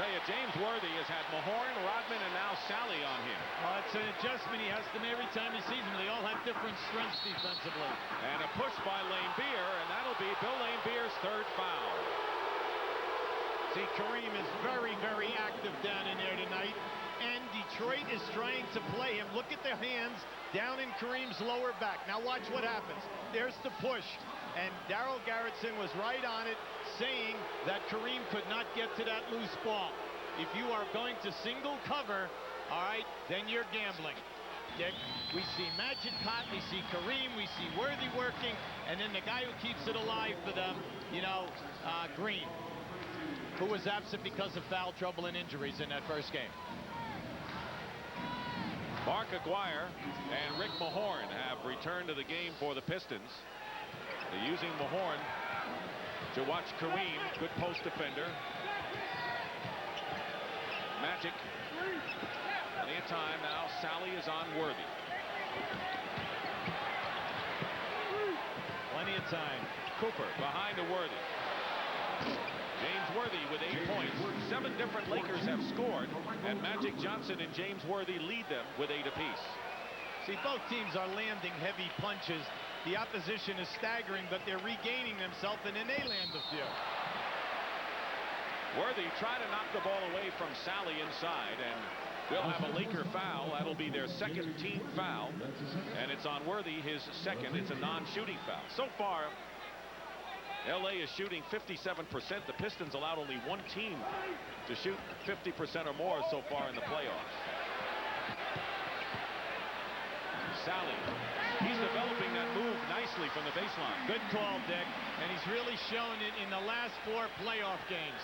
Tell you, James Worthy has had Mahorn, Rodman, and now Sally on him. Well, it's an adjustment he has to make every time he sees them. They all have different strengths defensively. And a push by Laimbeer, and that'll be Bill Laimbeer's 3rd foul. See, Kareem is very, very active down in there tonight. And Detroit is trying to play him. Look at the hands down in Kareem's lower back. Now watch what happens. There's the push. And Darryl Garrettson was right on it, saying that Kareem could not get to that loose ball. If you are going to single cover, all right, then you're gambling. We see Magic caught, we see Kareem, we see Worthy working, and then the guy who keeps it alive for them, Green, who was absent because of foul trouble and injuries in that first game. Mark Aguirre and Rick Mahorn have returned to the game for the Pistons. They're using Mahorn to watch Kareem, good post defender. Magic, plenty of time now. Sally is on Worthy. Plenty of time. Cooper behind to Worthy. James Worthy with 8 points. 7 different Lakers have scored, and Magic Johnson and James Worthy lead them with 8 apiece. See, both teams are landing heavy punches. The opposition is staggering, but they're regaining themselves, and then they land a few. Worthy tried to knock the ball away from Sally inside, and we'll have a Laker foul. That'll be their second team foul, and it's on Worthy, his second. It's a non-shooting foul. So far, LA is shooting 57%. The Pistons allowed only one team to shoot 50% or more so far in the playoffs. Sally, he's developing that move nicely from the baseline. Good call, Dick, and he's really shown it in the last 4 playoff games.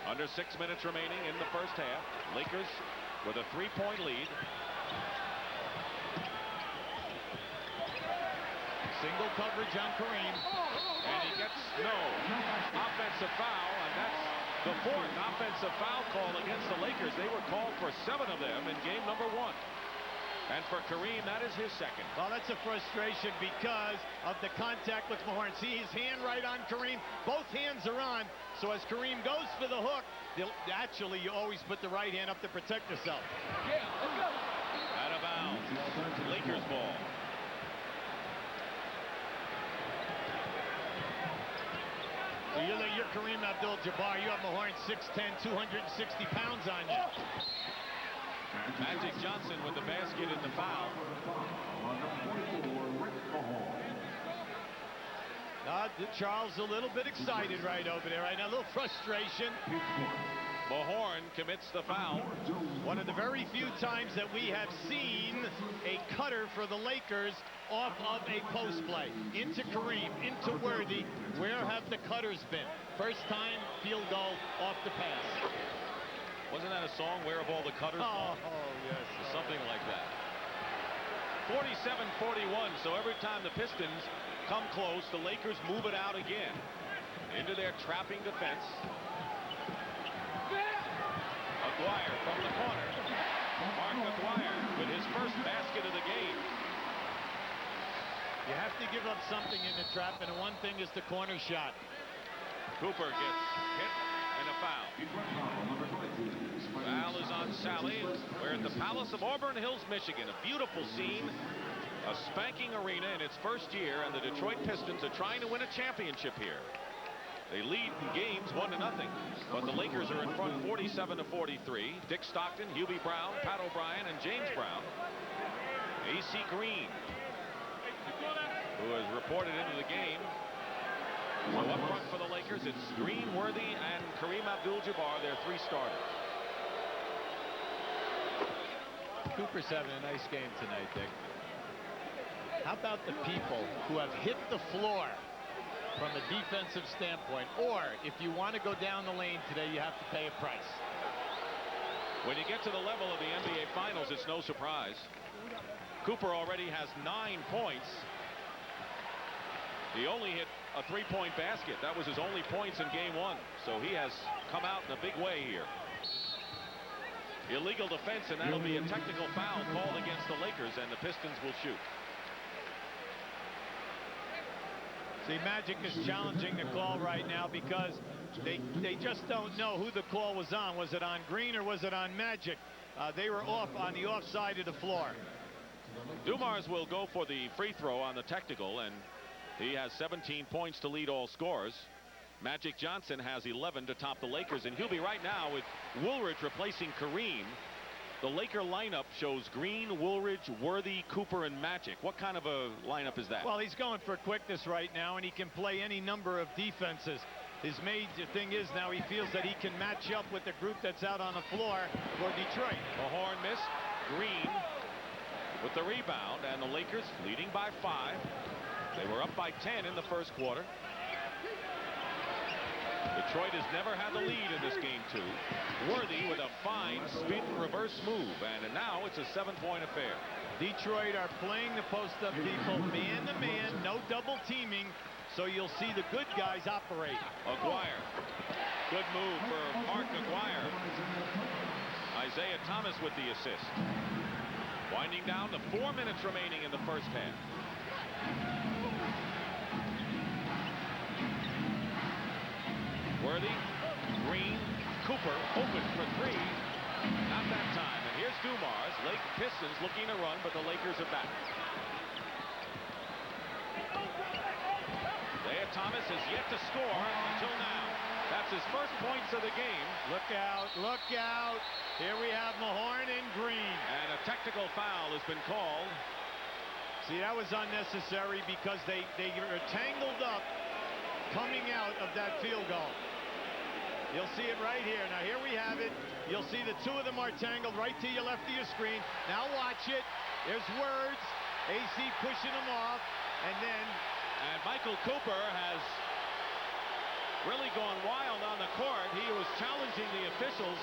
Under 6 minutes remaining in the first half. Lakers with a 3-point lead. Single coverage on Kareem. And he gets no offensive foul, and that's the 4th offensive foul call against the Lakers. They were called for 7 of them in game number 1. And for Kareem, that is his second. Well, that's a frustration because of the contact with Mahorn. See his hand right on Kareem. Both hands are on. So as Kareem goes for the hook, actually, you always put the right hand up to protect yourself. Yeah, let's go. Out of bounds. Lakers ball. You're Kareem Abdul-Jabbar. You have Mahorn 6'10", 260 pounds on you. Magic Johnson with the basket and the foul. Charles a little bit excited right over there right now. A little frustration. Mahorn commits the foul. One of the very few times that we have seen a cutter for the Lakers off of a post play. Into Kareem, into Worthy. Where have the cutters been? First time field goal off the pass. Wasn't that a song, Where Have All the Cutters Gone? Oh, yes. Something like that. 47-41, so every time the Pistons come close, the Lakers move it out again into their trapping defense. Aguirre from the corner. Mark Aguirre with his first basket of the game. You have to give up something in the trap, and one thing is the corner shot. Cooper gets hit and a foul. Foul is on Sally. We're at the Palace of Auburn Hills, Michigan. A beautiful scene. A spanking arena in its first year, and the Detroit Pistons are trying to win a championship here. They lead in games 1-0, but the Lakers are in front 47-43. Dick Stockton, Hubie Brown, Pat O'Brien, and James Brown. A.C. Green, who has reported into the game. So up front for the Lakers, it's Green, Worthy, and Kareem Abdul-Jabbar, their 3 starters. Cooper's having a nice game tonight, Dick. How about the people who have hit the floor from a defensive standpoint? Or if you want to go down the lane today, you have to pay a price. When you get to the level of the NBA Finals, it's no surprise. Cooper already has 9 points. He only hit a 3-point basket. That was his only points in game 1. So he has come out in a big way here. Illegal defense, and that'll be a technical foul called against the Lakers, and the Pistons will shoot. See, Magic is challenging the call right now because they just don't know who the call was on. Was it on Green or was it on Magic? They were off on the offside of the floor. Dumars will go for the free throw on the technical, and he has 17 points to lead all scorers. Magic Johnson has 11 to top the Lakers. And Hubie, right now with Woolridge replacing Kareem, the Laker lineup shows Green, Woolridge, Worthy, Cooper, and Magic. What kind of a lineup is that? Well, he's going for quickness right now, and he can play any number of defenses. His major thing is now he feels that he can match up with the group that's out on the floor for Detroit. Mahorn missed. Green with the rebound, and the Lakers leading by 5. They were up by 10 in the first quarter. Detroit has never had the lead in this game, too. Worthy with a fine spin reverse move, and now it's a 7-point affair. Detroit are playing the post-up people man-to-man, no double teaming, so you'll see the good guys operate. Aguirre. Good move for Mark Aguirre. Isaiah Thomas with the assist. Winding down to 4 minutes remaining in the first half. Worthy Cooper open for three. Not that time. And here's Dumars. Lake Pistons looking to run, but the Lakers are back. Isaiah Thomas has yet to score until now. That's his first points of the game. Look out, look out. Here we have Mahorn and Green. And a technical foul has been called. See, that was unnecessary because they were tangled up coming out of that field goal. You'll see it right here. Now here we have it. You'll see the two of them are tangled right to your left of your screen. Now watch it. There's words. AC pushing them off. And then... And Michael Cooper has really gone wild on the court. He was challenging the officials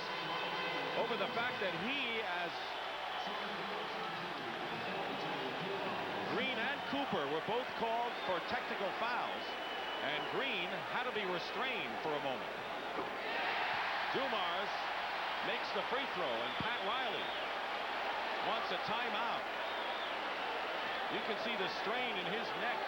over the fact that he, as Green and Cooper, were both called for technical fouls. And Green had to be restrained for a moment. Dumars makes the free throw, and Pat Riley wants a timeout. You can see the strain in his neck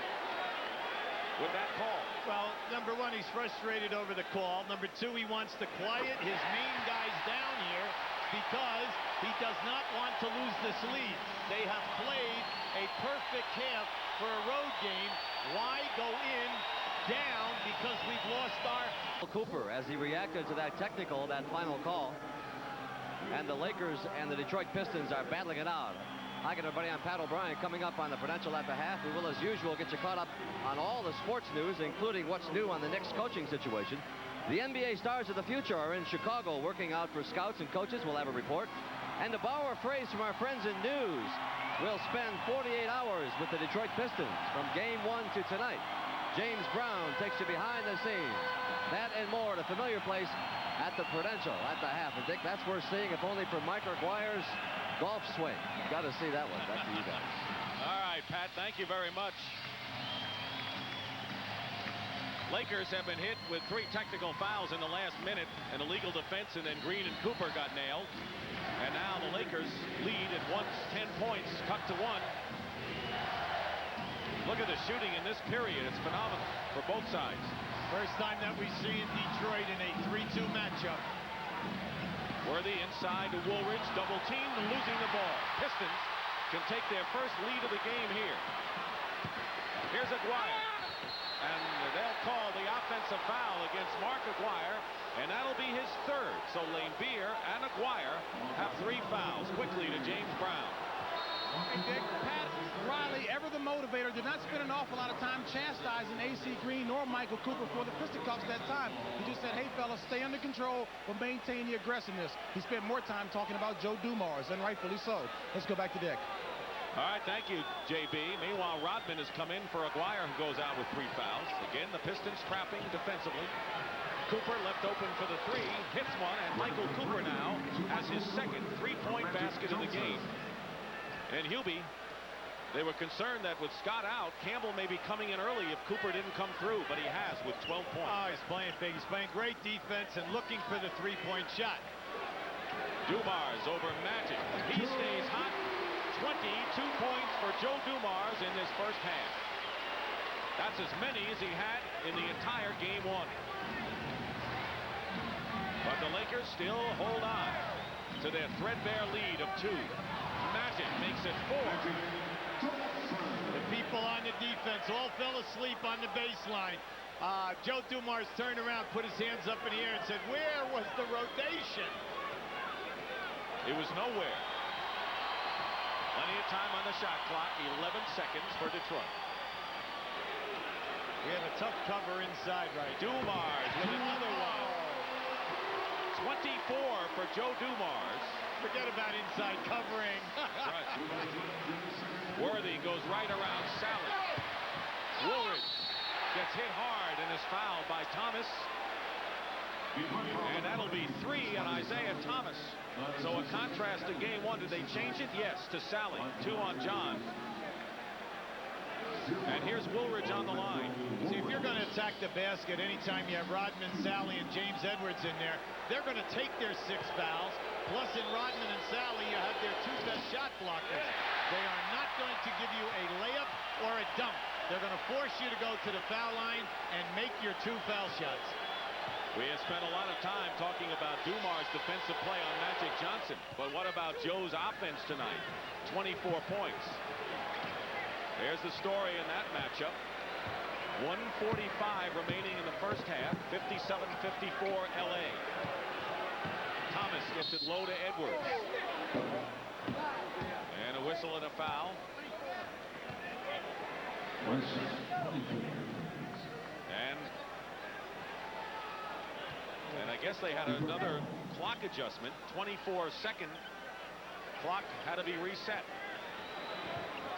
with that call. Well, number one, he's frustrated over the call. Number two, he wants to quiet his main guys down here because he does not want to lose this lead. They have played a perfect half for a road game. Why go in down because we've lost our... Cooper, as he reacted to that technical, that final call. And the Lakers and the Detroit Pistons are battling it out. Hi, everybody. I'm Pat O'Brien. Coming up on the Prudential at the half, we will, as usual, get you caught up on all the sports news, including what's new on the Knicks coaching situation. The NBA stars of the future are in Chicago working out for scouts and coaches. We'll have a report. And to borrow a phrase from our friends in news, we'll spend 48 hours with the Detroit Pistons from Game 1 to tonight. James Brown takes you behind the scenes. That and more at a familiar place at the Prudential at the half. And Dick, that's worth seeing, if only for Mike McGuire's golf swing. Got to see that one. Back to you guys. All right, Pat, thank you very much. Lakers have been hit with 3 technical fouls in the last minute, an illegal defense, and then Green and Cooper got nailed. And now the Lakers lead at once 10 points, cut to 1. Look at the shooting in this period. It's phenomenal for both sides. First time that we see in Detroit in a 3-2 matchup. Worthy inside to Woolridge, double team, losing the ball. Pistons can take their first lead of the game here. Here's Aguirre. And they'll call the offensive foul against Mark Aguirre, and that'll be his third. So Lane Beer and Aguirre have 3 fouls. Quickly to James Brown. Hey, Dick, Pat Riley, ever the motivator, did not spend an awful lot of time chastising A.C. Green nor Michael Cooper for the fisticuffs that time. He just said, hey, fellas, stay under control, but maintain the aggressiveness. He spent more time talking about Joe Dumars, and rightfully so. Let's go back to Dick. All right, thank you, J.B. Meanwhile, Rodman has come in for Aguirre, who goes out with 3 fouls. Again, the Pistons trapping defensively. Cooper left open for the 3, hits one, and Michael Cooper now has his second 3-point basket of the game. And Hubie, they were concerned that with Scott out, Campbell may be coming in early if Cooper didn't come through, but he has with 12 points. Oh, he's playing big. He's playing great defense and looking for the 3-point shot. Dumars over Magic. He stays hot. 22 points for Joe Dumars in this first half. That's as many as he had in the entire Game 1. But the Lakers still hold on to their threadbare lead of 2. Magic makes it 4. The people on the defense all fell asleep on the baseline. Joe Dumars turned around, put his hands up in the air, and said, where was the rotation? It was nowhere. Plenty of time on the shot clock, 11 seconds for Detroit. We have a tough cover inside right. Dumars with another one. 24 for Joe Dumars. Forget about inside covering. Right. Worthy goes right around Sally. Woolridge gets hit hard and is fouled by Thomas. And that'll be 3 on Isaiah Thomas. So a contrast to Game 1. Did they change it? Yes, to Sally. 2 on John. And here's Woolridge on the line. See, if you're going to attack the basket anytime you have Rodman, Sally, and James Edwards in there, they're going to take their 6 fouls. Plus, in Rodman and Sally, you have their 2 best shot blockers. They are not going to give you a layup or a dunk. They're going to force you to go to the foul line and make your 2 foul shots. We have spent a lot of time talking about Dumar's defensive play on Magic Johnson. But what about Joe's offense tonight? 24 points. There's the story in that matchup. 1:45 remaining in the first half. 57-54 LA. Thomas gets it low to Edwards. And a whistle and a foul. And I guess they had another clock adjustment. 24-second clock had to be reset.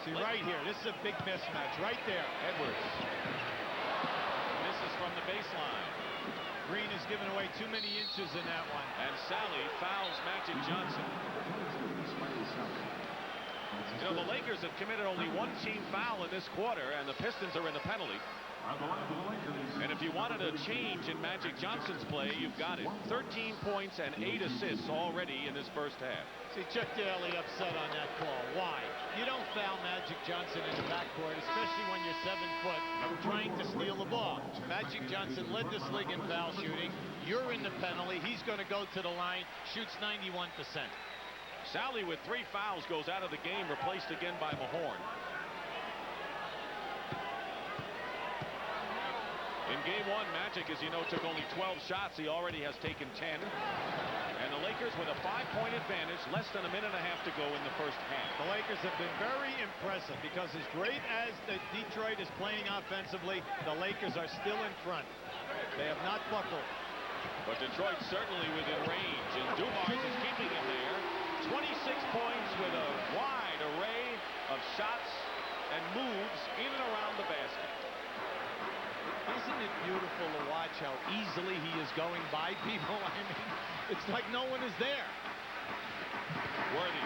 See, right here, this is a big mismatch right there. Edwards misses from the baseline. Green has given away too many inches in that one. And Sally fouls Magic Johnson. You know, the Lakers have committed only one team foul in this quarter, and the Pistons are in the penalty. And if you wanted a change in Magic Johnson's play, you've got it. 13 points and 8 assists already in this first half. See, Chuck Daly upset on that call. Why? You don't foul Magic Johnson in the backcourt, especially when you're 7 foot trying to steal the ball. Magic Johnson led this league in foul shooting. You're in the penalty. He's going to go to the line, shoots 91%. Sally with 3 fouls goes out of the game, replaced again by Mahorn. In game 1, Magic, as you know, took only 12 shots. He already has taken 10. And the Lakers with a 5-point advantage, less than a minute and a half to go in the first half. The Lakers have been very impressive because as great as Detroit is playing offensively, the Lakers are still in front. They have not buckled. But Detroit certainly within range, and Dumars is keeping him there. 26 points with a wide array of shots and moves in and around the basket. Isn't it beautiful to watch how easily he is going by people? I mean, it's like no one is there. Worthy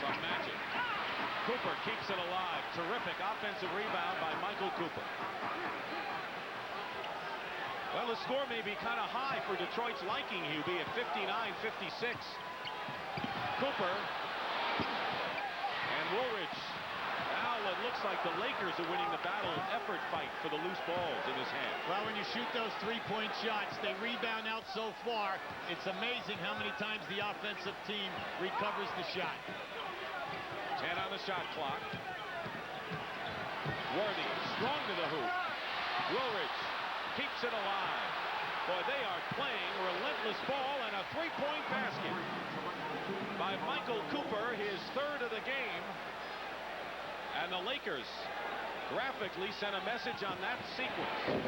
from Magic. Cooper keeps it alive. Terrific offensive rebound by Michael Cooper. Well, the score may be kind of high for Detroit's liking, Hubie, at 59-56. Cooper and Woolridge. Now it looks like the Lakers are winning the battle effort fight for the loose balls in this half. Well, when you shoot those 3-point shots, they rebound out so far. It's amazing how many times the offensive team recovers the shot. 10 on the shot clock. Worthy, strong to the hoop. Woolridge keeps it alive. Boy, they are playing relentless ball, and a 3-point basket by Michael Cooper, his 3rd of the game. And the Lakers graphically sent a message on that sequence.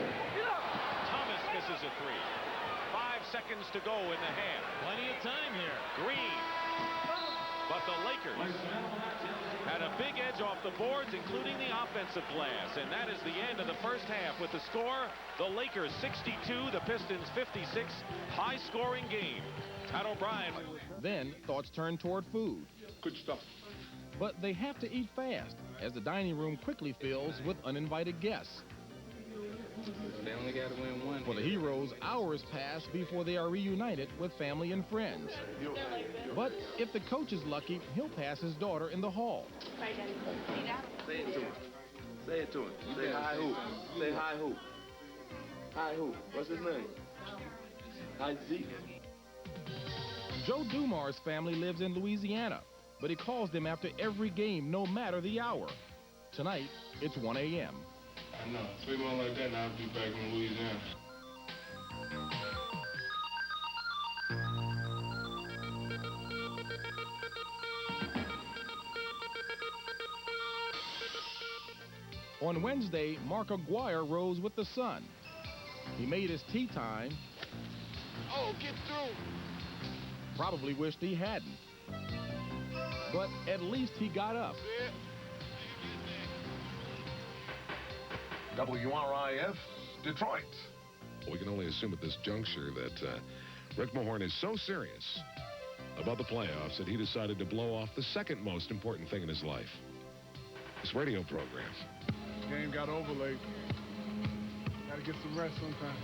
Thomas misses a 3. 5 seconds to go in the half. Plenty of time here. Green. But the Lakers had a big edge off the boards, including the offensive glass. And that is the end of the first half with the score. The Lakers 62, the Pistons 56. High-scoring game. Pat O'Brien. Then thoughts turned toward food. Good stuff. But they have to eat fast, as the dining room quickly fills with uninvited guests. They only got to win one. For the Heroes, hours pass before they are reunited with family and friends. But if the coach is lucky, he'll pass his daughter in the hall. Say it to him. Say it to him. Say hi hoop. Say hi hoop. Hi hoop. What's his name? Hi Zeke. Joe Dumars' family lives in Louisiana, but he calls them after every game, no matter the hour. Tonight, it's 1 a.m. I know. 3 more like that, and I'll be back in Louisiana. On Wednesday, Mark Aguirre rose with the sun. He made his tea time. Oh, get through. Probably wished he hadn't. But at least he got up. WRIF, Detroit. We can only assume at this juncture that Rick Mahorn is so serious about the playoffs that he decided to blow off the second most important thing in his life, this radio program. Game got over late. Gotta get some rest sometime.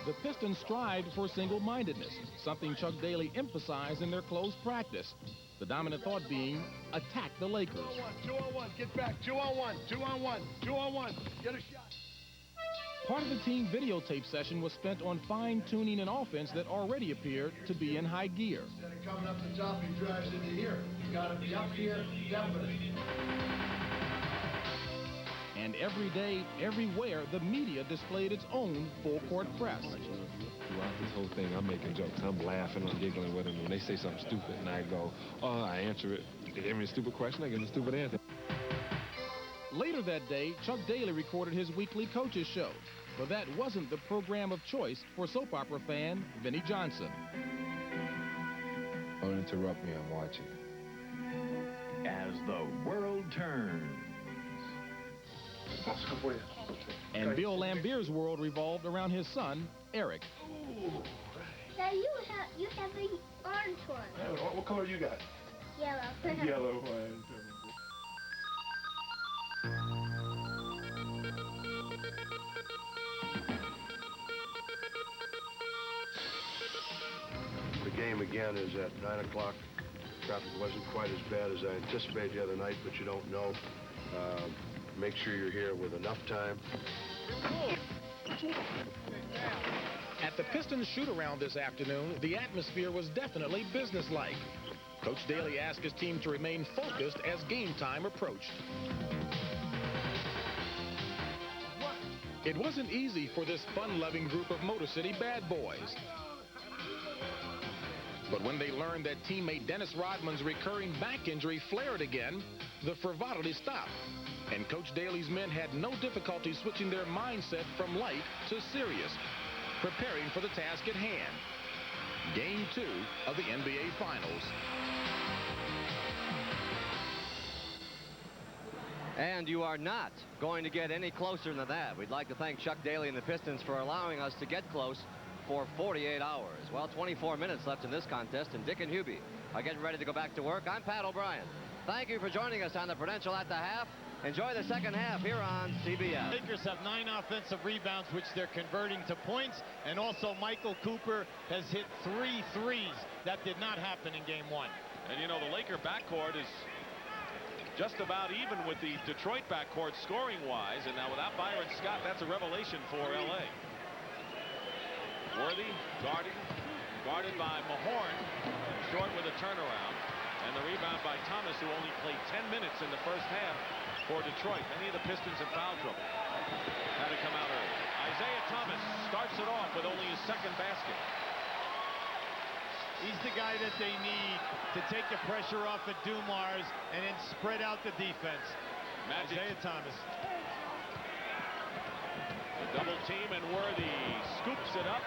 The Pistons strived for single-mindedness, something Chuck Daly emphasized in their close practice. The dominant thought being, attack the Lakers. 2-on-1, get back, 2-on-1, 2-on-1, 2-on-1, get a shot. Part of the team videotape session was spent on fine-tuning an offense that already appeared to be in high gear. Instead of coming up the top, he drives into here. You got to be up here, definitely. And every day, everywhere, the media displayed its own full-court press. Throughout this whole thing, I'm making jokes. I'm laughing, I'm giggling with them. When they say something stupid, and I go, oh, I answer it. They give me a stupid question, I give them a stupid answer. Later that day, Chuck Daly recorded his weekly coaches show. But that wasn't the program of choice for soap opera fan Vinnie Johnson. Don't interrupt me, I'm watching. As the world turns. And Bill Lambert's world revolved around his son, Eric. Now you have the orange one. Yeah, what color you got? Yellow. Yellow. The game again is at 9 o'clock. Traffic wasn't quite as bad as I anticipated the other night, but you don't know. Make sure you're here with enough time. At the Pistons shoot-around this afternoon, the atmosphere was definitely businesslike. Coach Daly asked his team to remain focused as game time approached. It wasn't easy for this fun-loving group of Motor City bad boys. But when they learned that teammate Dennis Rodman's recurring back injury flared again, the frivolity stopped. And Coach Daly's men had no difficulty switching their mindset from light to serious, preparing for the task at hand. Game 2 of the NBA Finals. And you are not going to get any closer than that. We'd like to thank Chuck Daly and the Pistons for allowing us to get close for 48 hours. Well, 24 minutes left in this contest, and Dick and Hubie are getting ready to go back to work. I'm Pat O'Brien. Thank you for joining us on the Prudential at the Half. Enjoy the second half here on CBS. Lakers have 9 offensive rebounds, which they're converting to points. And also Michael Cooper has hit 3 threes. That did not happen in game 1. And you know, the Laker backcourt is just about even with the Detroit backcourt scoring-wise. And now without Byron Scott, that's a revelation for L.A. Worthy guarded by Mahorn, short with a turnaround. And the rebound by Thomas, who only played 10 minutes in the first half for Detroit. Many of the Pistons in foul trouble. Had to come out early. Isaiah Thomas starts it off with only his second basket. He's the guy that they need to take the pressure off of Dumars and then spread out the defense. Isaiah Thomas. The double team, and Worthy scoops it up.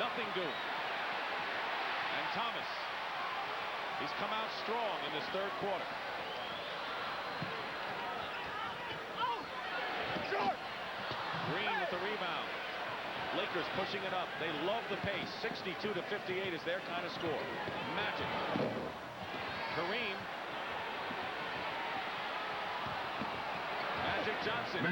Nothing doing. And Thomas, he's come out strong in this third quarter. Green with the rebound. Lakers pushing it up. They love the pace. 62-58 is their kind of score. Magic. Kareem. Magic Johnson.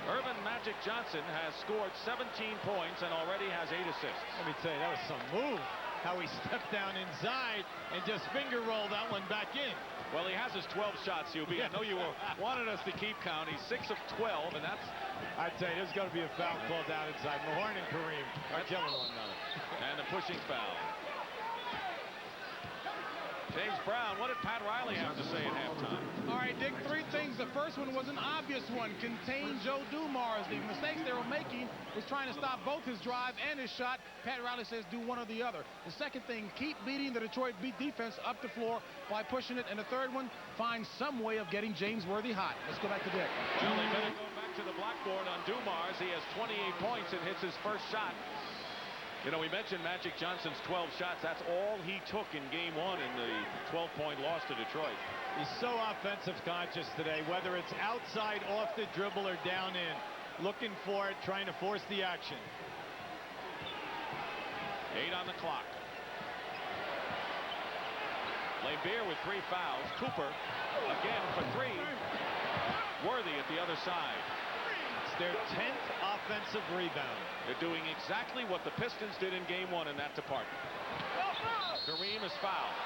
Earvin Magic Johnson has scored 17 points and already has 8 assists. Let me tell you, that was some move. How he stepped down inside and just finger rolled that one back in. Well, he has his 12 shots, Hubie. I know you wanted us to keep count. He's 6 of 12, and that's... I tell you, there's going to be a foul called down inside. Mahorn and Kareem are killing one another. And the pushing foul. James Brown, what did Pat Riley have to say at halftime? All right, Dick, 3 things. The first one was an obvious one. Contain Joe Dumars. The mistakes they were making was trying to stop both his drive and his shot. Pat Riley says do one or the other. The second thing, keep beating the Detroit defense up the floor by pushing it. And the third one, find some way of getting James Worthy hot. Let's go back to Dick. Well, they better go back to the blackboard on Dumars. He has 28 points and hits his first shot. You know, we mentioned Magic Johnson's 12 shots. That's all he took in game 1 in the 12-point loss to Detroit. He's so offensive conscious today, whether it's outside, off the dribble, or down in. Looking for it, trying to force the action. 8 on the clock. Lambeer with 3 fouls. Cooper again for 3. Worthy at the other side. It's their 10th offensive rebound. They're doing exactly what the Pistons did in game 1 in that department. Kareem is fouled.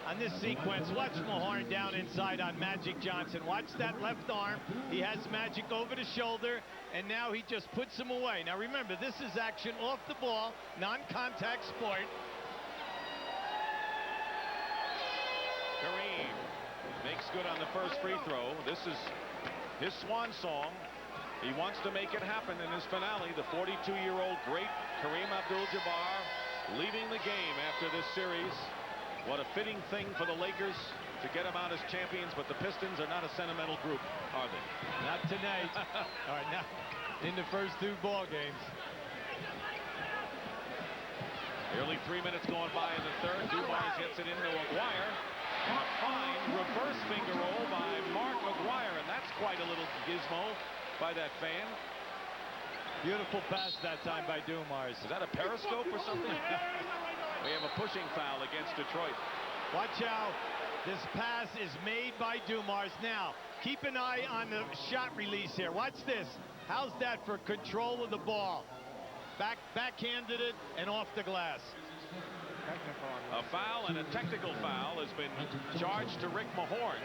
on this sequence. Watch Mahorn down inside on Magic Johnson. Watch that left arm. He has Magic over the shoulder, and now he just puts him away. Now remember, this is action off the ball, non-contact sport. Kareem makes good on the first free throw. This is his swan song. He wants to make it happen in his finale. The 42-year-old great Kareem Abdul-Jabbar leaving the game after this series. What a fitting thing for the Lakers to get him out as champions, but the Pistons are not a sentimental group, are they? Not tonight. All right, now in the first 2 ball games. Nearly 3 minutes going by in the third. Dumars gets it into Aguirre. And a fine reverse finger roll by Mark Aguirre, and that's quite a little gizmo by that fan. Beautiful pass that time by Dumars. Is that a periscope or something? We have a pushing foul against Detroit. Watch out. This pass is made by Dumars. Now, keep an eye on the shot release here. Watch this. How's that for control of the ball? Backhanded it and off the glass. A foul and a technical foul has been charged to Rick Mahorn.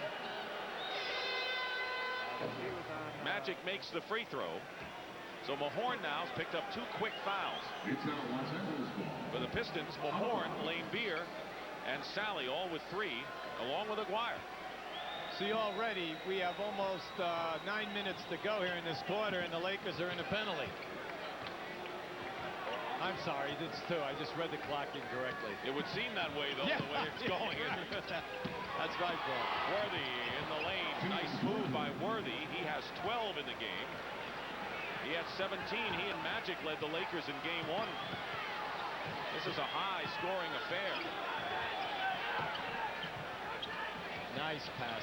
Magic makes the free throw. So Mahorn now has picked up 2 quick fouls. For the Pistons, Mahorn, Lane Beer, and Sally all with 3, along with Aguirre. See, already we have almost 9 minutes to go here in this quarter, and the Lakers are in a penalty. I'm sorry, it's 2. I just read the clock incorrectly. It would seem that way, though, the way it's going. That's my fault. Worthy in the lane. Nice move by Worthy. He has 12 in the game. He had 17. He and Magic led the Lakers in game 1. This is a high-scoring affair. Nice pass.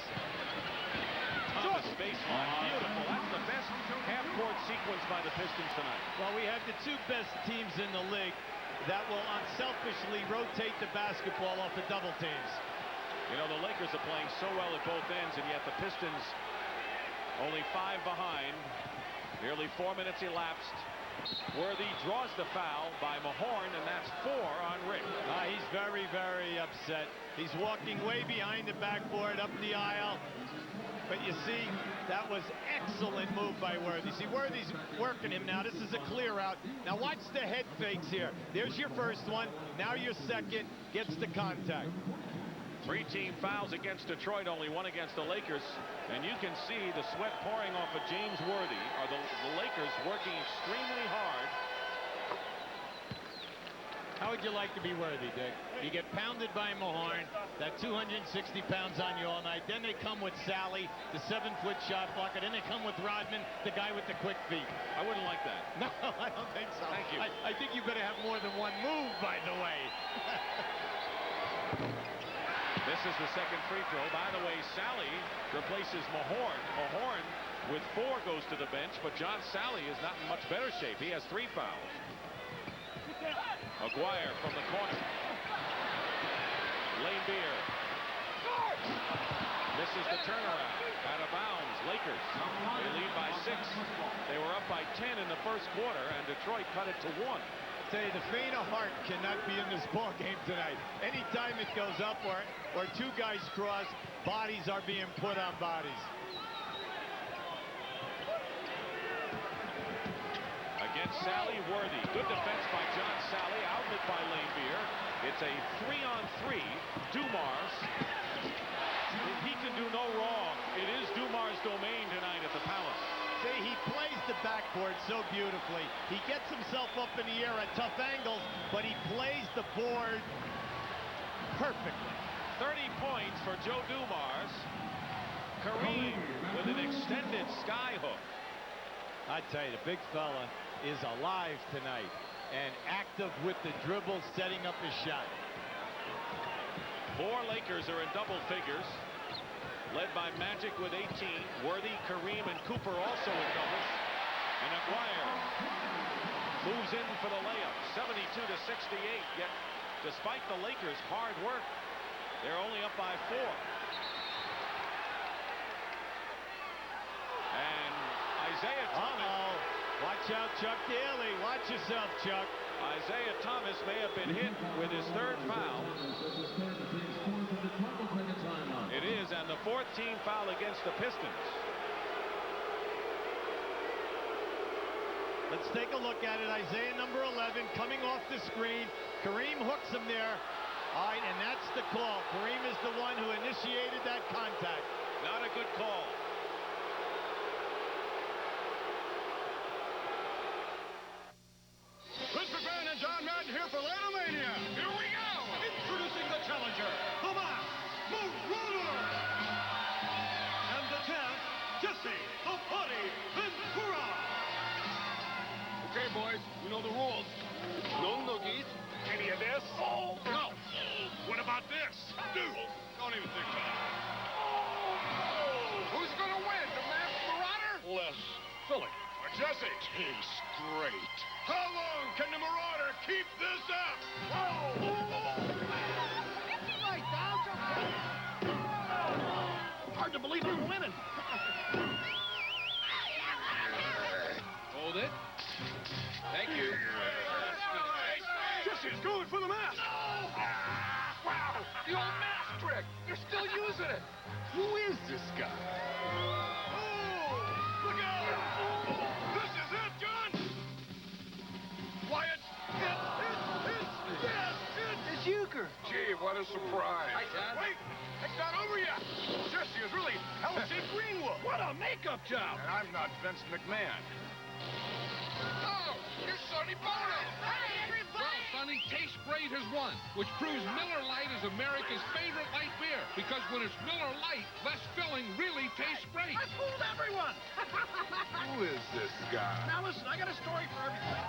Thomas baseline. Beautiful. That's the best half-court sequence by the Pistons tonight. Well, we have the 2 best teams in the league that will unselfishly rotate the basketball off the double teams. You know, the Lakers are playing so well at both ends, and yet the Pistons only 5 behind. Nearly 4 minutes elapsed. Worthy draws the foul by Mahorn, and that's 4 on Rick. He's very, very upset. He's walking way behind the backboard, up the aisle. But you see, that was excellent move by Worthy. See, Worthy's working him now. This is a clear out. Now watch the head fakes here. There's your first one. Now your second gets the contact. 3 team fouls against Detroit, only 1 against the Lakers. And you can see the sweat pouring off of James Worthy. Are the Lakers working extremely hard. How would you like to be Worthy, Dick? You get pounded by Mahorn, that 260 pounds on you all night. Then they come with Sally, the 7-foot shot blocker. Then they come with Rodman, the guy with the quick feet. I wouldn't like that. No, I don't think so. Thank you. I think you better have more than 1 move, by the way. This is the second free throw. By the way, Sally replaces Mahorn. Mahorn with 4 goes to the bench, but John Sally is not in much better shape. He has 3 fouls. Aguirre from the corner. Lane Beer. This is the turnaround. Out of bounds. Lakers. They lead by 6. They were up by 10 in the first quarter, and Detroit cut it to 1. Say the faint of heart cannot be in this ball game tonight. Anytime it goes up or 2 guys cross, bodies are being put on bodies. Against Sally, Worthy. Good defense by John Sally. Outlet by Lane Beer. It's a 3-on-3. Dumars. He can do no wrong. It is Dumars' domain tonight at the Palace. See, he plays the backboard so beautifully. He gets himself up in the air at tough angles, but he plays the board perfectly. 30 points for Joe Dumars. Kareem with an extended sky hook. I tell you, the big fella is alive tonight and active with the dribble, setting up his shot. 4 Lakers are in double figures, led by Magic with 18. Worthy, Kareem, and Cooper also in doubles. And Aguirre moves in for the layup, 72-68. Yet, despite the Lakers' hard work, they're only up by 4. And Isaiah Thomas. Watch out, Chuck Daly. Watch yourself, Chuck. Isaiah Thomas may have been hit with his third foul. It is, and the 4th team foul against the Pistons. Let's take a look at it. Isaiah, number 11, coming off the screen. Kareem hooks him there. All right, and that's the call. Kareem is the one who initiated that contact. Not a good call. Chris McMahon and John Madden here for Latomania. Here we go. Introducing the challenger, the Mask Marauder. And the champ, Jesse the Body Ventura. Okay, boys, you know the rules. No noogies. Any of this? Oh, no. What about this? Do. Don't even think about it. Who's going to win? The Masked Marauder? Les Philly. Or Jesse? Tastes great. How long can the Marauder keep this up? Whoa! Right, Dom. Hard to believe I'm winning. Hold it. Thank you. Jesse's going for the mask. No! Wow! The old mask trick. They're still using it. Who is this guy? Oh! Look out! This is it, John! Wyatt! It's Euchre. Gee, what a surprise. Hi, John. Wait! It's not over yet! Jesse is really L.C. Greenwood! What a makeup job! And I'm not Vince McMahon. Oh, here's Sonny Bono. Hey, everybody! Well, Sonny, Taste Great has won, which proves Miller Lite is America's favorite light beer. Because when it's Miller Lite, less filling really tastes great. I fooled everyone! Who is this guy? Now listen, I got a story for everybody.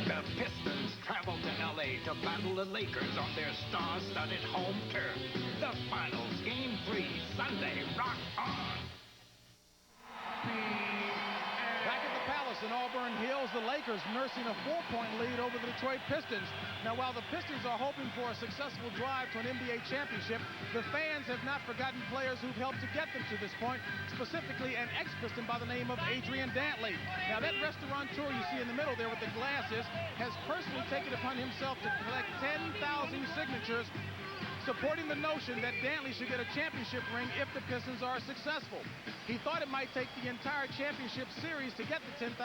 The Pistons travel to L.A. to battle the Lakers on their star-studded home turf. The finals, Game 3, Sunday. Rock on! Back at the Palace in Auburn Hills, the Lakers nursing a 4-point lead over the Detroit Pistons. Now, while the Pistons are hoping for a successful drive to an NBA championship, the fans have not forgotten players who've helped to get them to this point, specifically an ex-Piston by the name of Adrian Dantley. Now, that restaurateur you see in the middle there with the glasses has personally taken upon himself to collect 10,000 signatures supporting the notion that Dantley should get a championship ring if the Pistons are successful. He thought it might take the entire championship series to get the 10,000.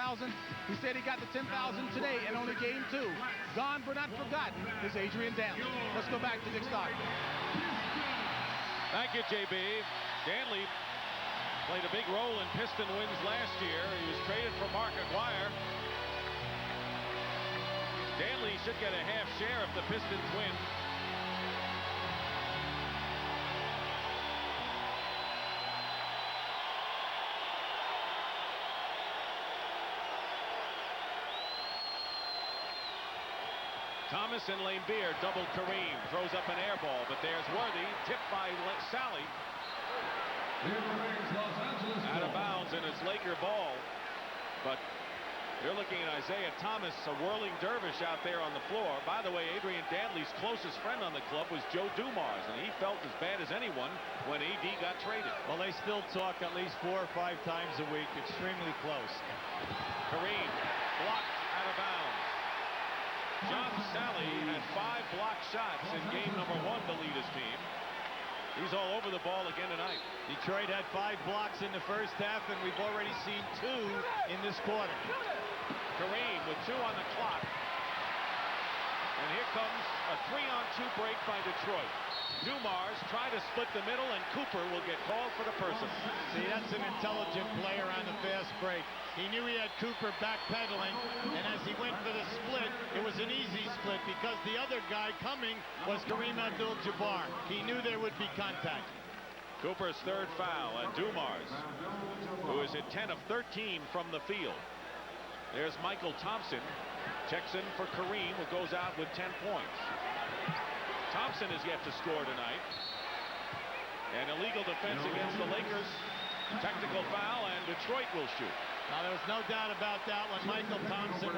He said he got the 10,000 today in only game 2. Gone but not forgotten is Adrian Dantley. Let's go back to Dick Stockton. Thank you, JB. Dantley played a big role in Piston wins last year. He was traded for Mark Aguirre. Dantley should get a half share if the Pistons win. Thomas and Laimbeer double Kareem. Throws up an air ball, but there's Worthy. Tipped by Sally. Out of bounds, and it's Laker ball. But you're looking at Isaiah Thomas, a whirling dervish out there on the floor. By the way, Adrian Dantley's closest friend on the club was Joe Dumars, and he felt as bad as anyone when AD got traded. Well, they still talk at least 4 or 5 times a week. Extremely close. Kareem blocked out of bounds. John Sally had 5 blocked shots in game number 1 to lead his team. He's all over the ball again tonight. Detroit had 5 blocks in the first half, and we've already seen 2 in this quarter. Kareem with 2 on the clock. And here comes a 3-on-2 break by Detroit. Dumars try to split the middle, and Cooper will get called for the personal. See, that's an intelligent player on the fast break. He knew he had Cooper backpedaling, and as he went for the split, it was an easy split because the other guy coming was Kareem Abdul-Jabbar. He knew there would be contact. Cooper's 3rd foul, and Dumars, who is at 10 of 13 from the field. There's Michael Thompson, checks in for Kareem, who goes out with 10 points. Thompson has yet to score tonight. An illegal defense against the Lakers. Technical foul, and Detroit will shoot. Now, there was no doubt about that when Michael Thompson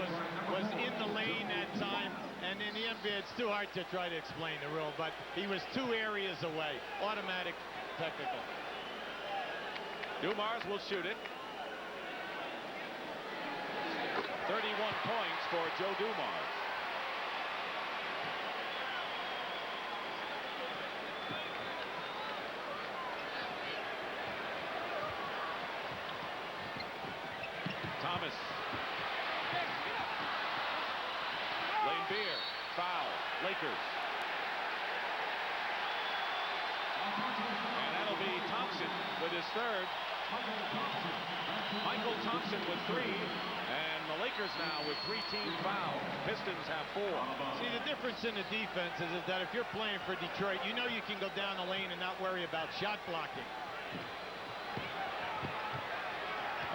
was in the lane that time. And in the NBA, it's too hard to try to explain the rule, but he was 2 areas away. Automatic technical. Dumars will shoot it. 31 points for Joe Dumars. Thomas. Lane Beer. Foul. Lakers. And that'll be Thompson with his third. Michael Thompson with 3. And the Lakers now with 3 team fouls. Pistons have 4. See, the difference in the defense is that if you're playing for Detroit, you know you can go down the lane and not worry about shot blocking.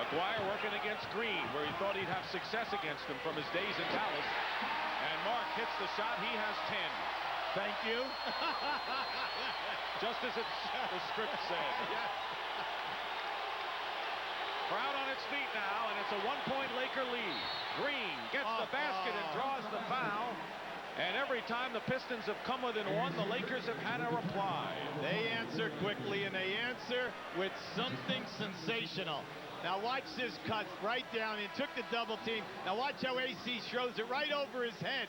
Aguirre working against Green, where he thought he'd have success against him from his days in Dallas. And Mark hits the shot. He has 10. Thank you. Just as the script said. Crowd on its feet now, and it's a 1-point Laker lead. Green gets the basket and draws the foul. And every time the Pistons have come within 1, the Lakers have had a reply. They answer quickly, and they answer with something sensational. Now watch this cut right down. He took the double team. Now watch how AC throws it right over his head.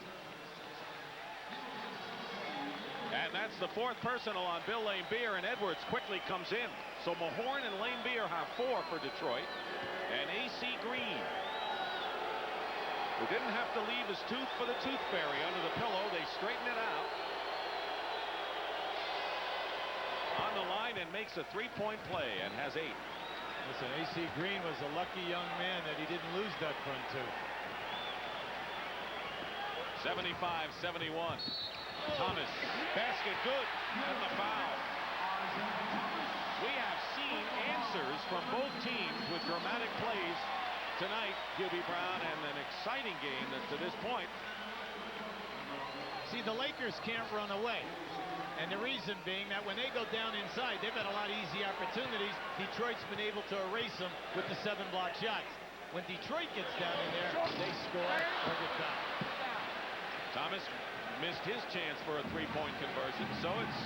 And that's the 4th personal on Bill Laimbeer, and Edwards quickly comes in. So Mahorn and Laimbeer have 4 for Detroit. And AC Green, who didn't have to leave his tooth for the tooth fairy under the pillow, they straighten it out. On the line and makes a 3-point play and has 8. Listen, AC Green was a lucky young man that he didn't lose that front two. 75-71. Thomas, basket good, and the foul. We have seen answers from both teams with dramatic plays tonight. Hubie Brown, and an exciting game that to this point. See, the Lakers can't run away. And the reason being that when they go down inside, they've had a lot of easy opportunities. Detroit's been able to erase them with the 7 block shots. When Detroit gets down in there, they score every time. Thomas missed his chance for a 3-point conversion, so it's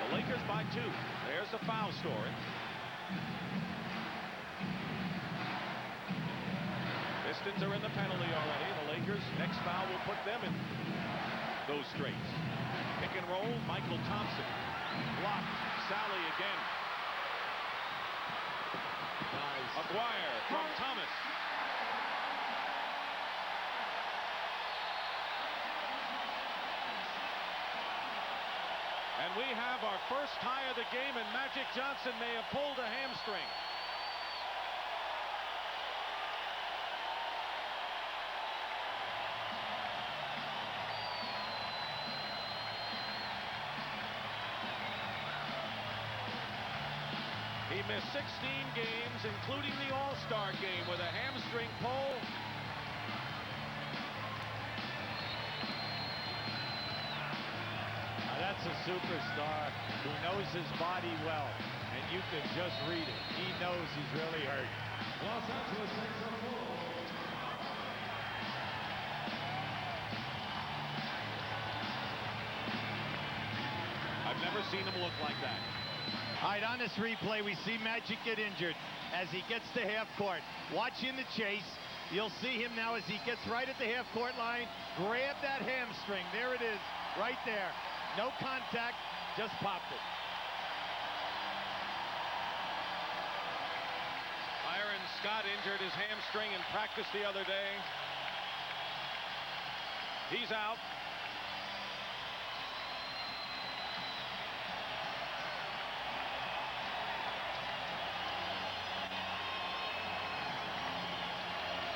the Lakers by 2. There's the foul story. Pistons are in the penalty already. The Lakers' next foul will put them in those straights. Pick and roll, Michael Thompson. Blocked. Sally again. Nice. Aguirre from Thomas. And we have our first tie of the game, and Magic Johnson may have pulled a hamstring. He missed 16 games, including the All-Star game, with a hamstring pull. That's a superstar who knows his body well, and you can just read it. He knows he's really hurt. Los Angeles takes a ball. I've never seen him look like that. All right, on this replay, we see Magic get injured as he gets to half court. Watching the chase. You'll see him now as he gets right at the half court line. Grab that hamstring. There it is, right there. No contact, just popped it. Byron Scott injured his hamstring in practice the other day. He's out.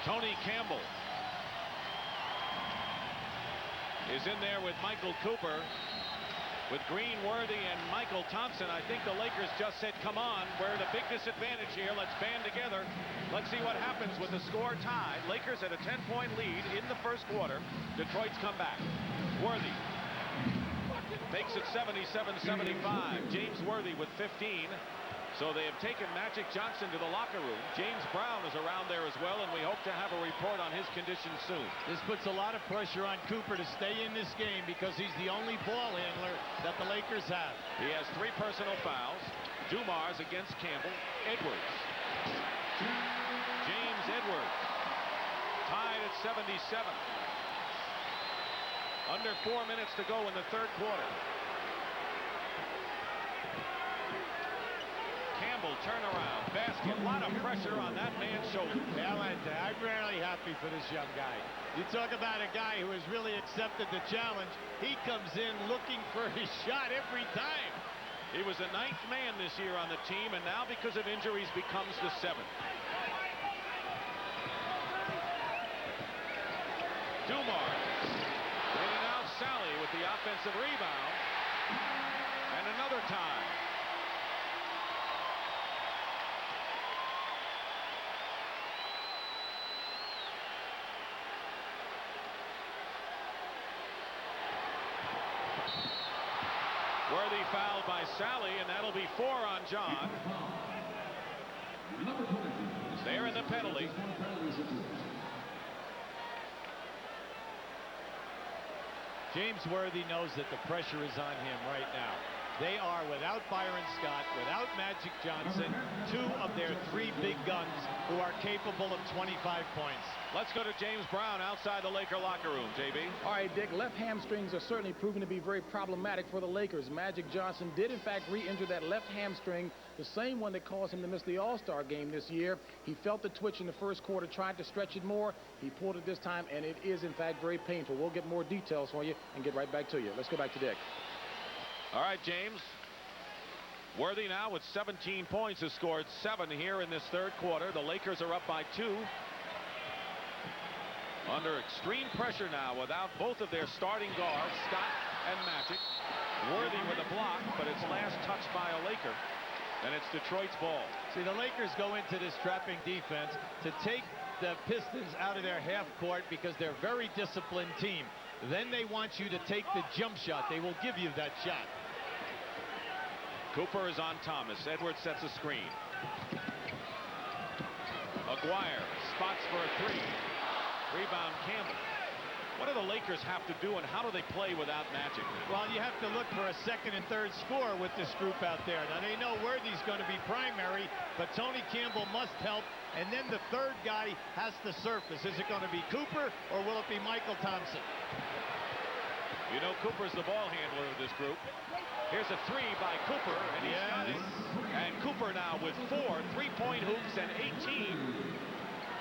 Tony Campbell is in there with Michael Cooper. With Green, Worthy, and Michael Thompson, I think the Lakers just said, come on, we're at a big disadvantage here. Let's band together. Let's see what happens with the score tied. Lakers at a 10-point lead in the first quarter. Detroit's come back. Worthy makes it 77-75. James Worthy with 15. So they have taken Magic Johnson to the locker room. James Brown is around there as well, and we hope to have a report on his condition soon. This puts a lot of pressure on Cooper to stay in this game because he's the only ball handler that the Lakers have. He has 3 personal fouls. Dumars against Campbell. Edwards. James Edwards. Tied at 77. Under 4 minutes to go in the third quarter. Campbell turnaround basket. A lot of pressure on that man's shoulder. Yeah, I'm really happy for this young guy. You talk about a guy who has really accepted the challenge. He comes in looking for his shot every time. He was the 9th man this year on the team, and now because of injuries becomes the 7th. Dumars. In and out Sally with the offensive rebound. And another time. Worthy fouled by Sally, and that'll be 4 on John. They're in the penalty. James Worthy knows that the pressure is on him right now. They are without Byron Scott, without Magic Johnson, 2 of their 3 big guns who are capable of 25 points. Let's go to James Brown outside the Laker locker room, JB. All right, Dick, left hamstrings are certainly proving to be very problematic for the Lakers. Magic Johnson did, in fact, re-injure that left hamstring, the same one that caused him to miss the All-Star game this year. He felt the twitch in the first quarter, tried to stretch it more. He pulled it this time, and it is, in fact, very painful. We'll get more details for you and get right back to you. Let's go back to Dick. All right, James. Worthy now with 17 points has scored 7 here in this third quarter. The Lakers are up by 2. Under extreme pressure now without both of their starting guards, Scott and Magic. Worthy with a block, but it's last touched by a Laker. And it's Detroit's ball. See, the Lakers go into this trapping defense to take the Pistons out of their half court because they're a very disciplined team. Then they want you to take the jump shot. They will give you that shot. Cooper is on Thomas. Edwards sets a screen. Aguirre spots for a 3. Rebound Campbell. What do the Lakers have to do, and how do they play without Magic? Well, you have to look for a second and third score with this group out there. Now, they know Worthy's going to be primary, but Tony Campbell must help, and then the third guy has to surface. Is it going to be Cooper, or will it be Michael Thompson? You know Cooper's the ball handler of this group. Here's a 3 by Cooper, and he's got it. And Cooper now with 4 3-point hoops and 18.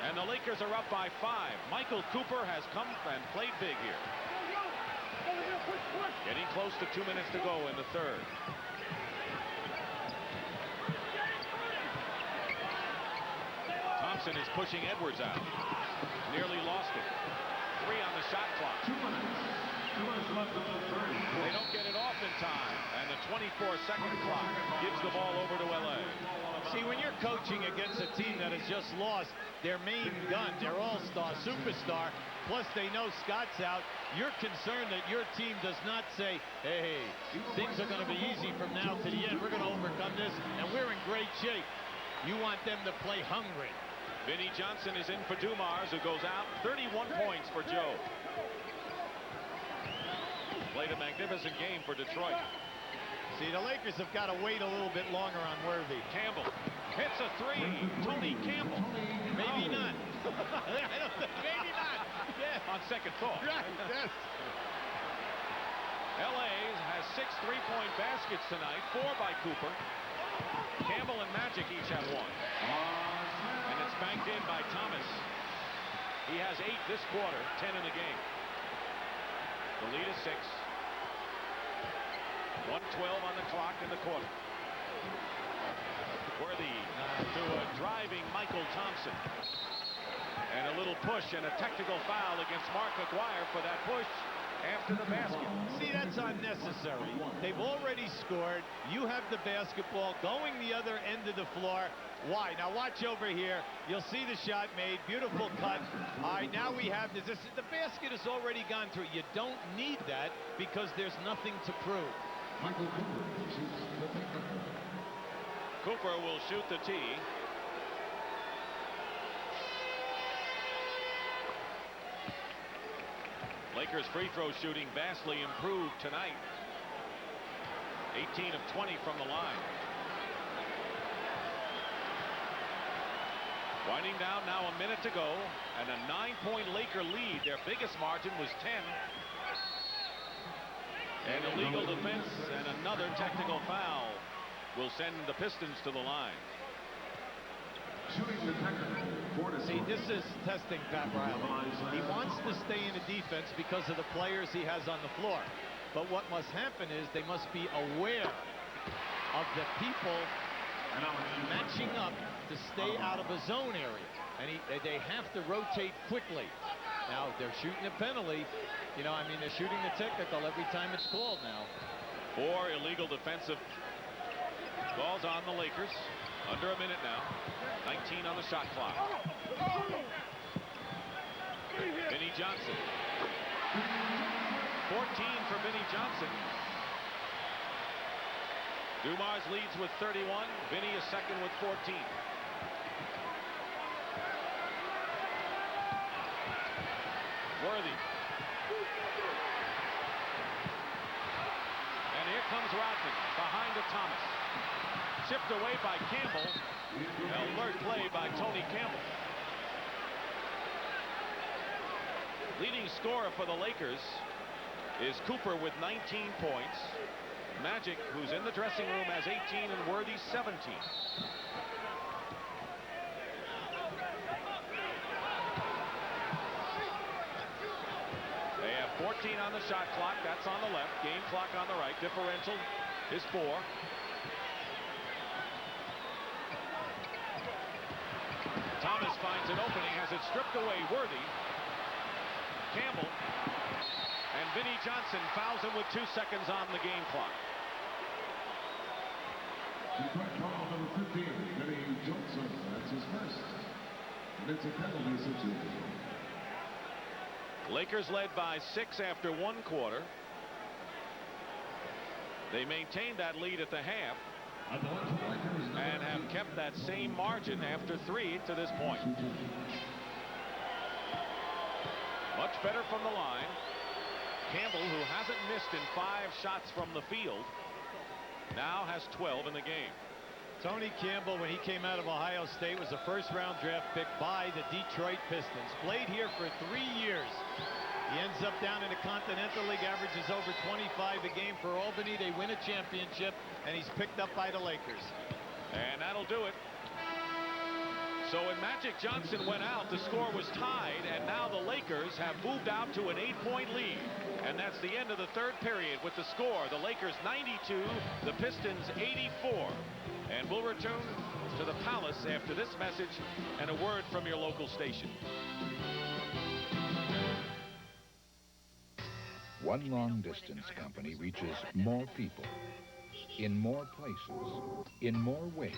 And the Lakers are up by 5. Michael Cooper has come and played big here. Getting close to 2 minutes to go in the third. Thompson is pushing Edwards out. Nearly lost it. 3 on the shot clock. 2 minutes. They don't get it off in time, and the 24-second clock gives the ball over to LA. See, when you're coaching against a team that has just lost their main gun, their all-star superstar, plus they know Scott's out, you're concerned that your team does not say, hey, things are going to be easy from now to the end. We're going to overcome this, and we're in great shape. You want them to play hungry. Vinnie Johnson is in for Dumars, who goes out. 31 points for Joe. Played a magnificent game for Detroit. See, the Lakers have got to wait a little bit longer on Worthy. Campbell hits a 3. Tony Campbell. Maybe not. I don't think, maybe not. Yeah. On second thought. Right, yes. LA has 6 3-point baskets tonight, 4 by Cooper. Campbell and Magic each have 1. And it's banked in by Thomas. He has 8 this quarter, 10 in the game. The lead is 6. 1:12 on the clock in the quarter. Worthy to a driving Michael Thompson. And a little push and a technical foul against Mark Aguirre for that push after the basket. See, that's unnecessary. They've already scored. You have the basketball going the other end of the floor. Why? Now watch over here. You'll see the shot made. Beautiful cut. All right, now we have this. The basket has already gone through. You don't need that because there's nothing to prove. Michael Cooper shoots the tee. Cooper will shoot the tee. Lakers free throw shooting vastly improved tonight. 18 of 20 from the line. Winding down now, a minute to go, and a 9-point Laker lead. Their biggest margin was 10. And illegal defense and another technical foul will send the Pistons to the line. See, this is testing Pat Riley. He wants to stay in the defense because of the players he has on the floor. But what must happen is they must be aware of the people matching up to stay out of a zone area. And they have to rotate quickly. Now, they're shooting a penalty. You know, I mean, they're shooting the technical every time it's called now. 4 illegal defensive calls on the Lakers. Under a minute now. 19 on the shot clock. Vinnie Johnson. 14 for Vinnie Johnson. Dumars leads with 31. Vinnie is second with 14. Worthy. And here comes Rodman behind to Thomas. Chipped away by Campbell. Alert play by Tony Campbell. Leading scorer for the Lakers is Cooper with 19 points. Magic, who's in the dressing room, has 18 and Worthy 17. They have 14 on the shot clock. That's on the left. Game clock on the right. Differential is 4. Thomas finds an opening, has it stripped away. Worthy. Campbell. And Vinnie Johnson fouls him with 2 seconds on the game clock. Number 15, Vinnie Johnson. That's his first. And it's a penalty situation. Lakers led by 6 after 1 quarter. They maintained that lead at the half and have kept that same margin after 3 to this point. Much better from the line. Campbell, who hasn't missed in 5 shots from the field, now has 12 in the game. Tony Campbell, when he came out of Ohio State, was a first-round draft pick by the Detroit Pistons. Played here for 3 years. He ends up down in the Continental League, averages over 25 a game for Albany. They win a championship, and he's picked up by the Lakers. And that'll do it. So when Magic Johnson went out, the score was tied, and now the Lakers have moved out to an 8-point lead. And that's the end of the 3rd period with the score. The Lakers 92, the Pistons 84. And we'll return to the Palace after this message and a word from your local station. One long-distance company reaches more people, in more places, in more ways.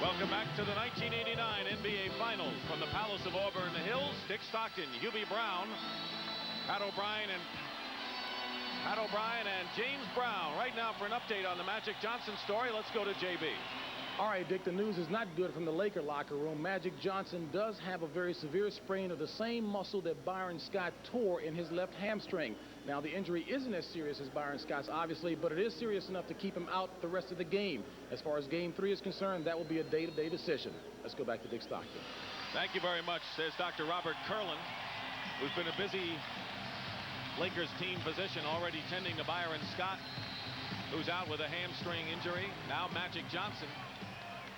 Welcome back to the 1989 NBA Finals from the Palace of Auburn Hills. Dick Stockton, Hubie Brown, Pat O'Brien and James Brown. Right now for an update on the Magic Johnson story, let's go to JB. All right, Dick, the news is not good from the Laker locker room. Magic Johnson does have a very severe sprain of the same muscle that Byron Scott tore in his left hamstring. Now, the injury isn't as serious as Byron Scott's, obviously, but it is serious enough to keep him out the rest of the game. As far as Game 3 is concerned, that will be a day-to-day decision. Let's go back to Dick Stockton. Thank you very much, says Dr. Robert Curlin, who's been a busy Lakers team physician already tending to Byron Scott, who's out with a hamstring injury. Now Magic Johnson,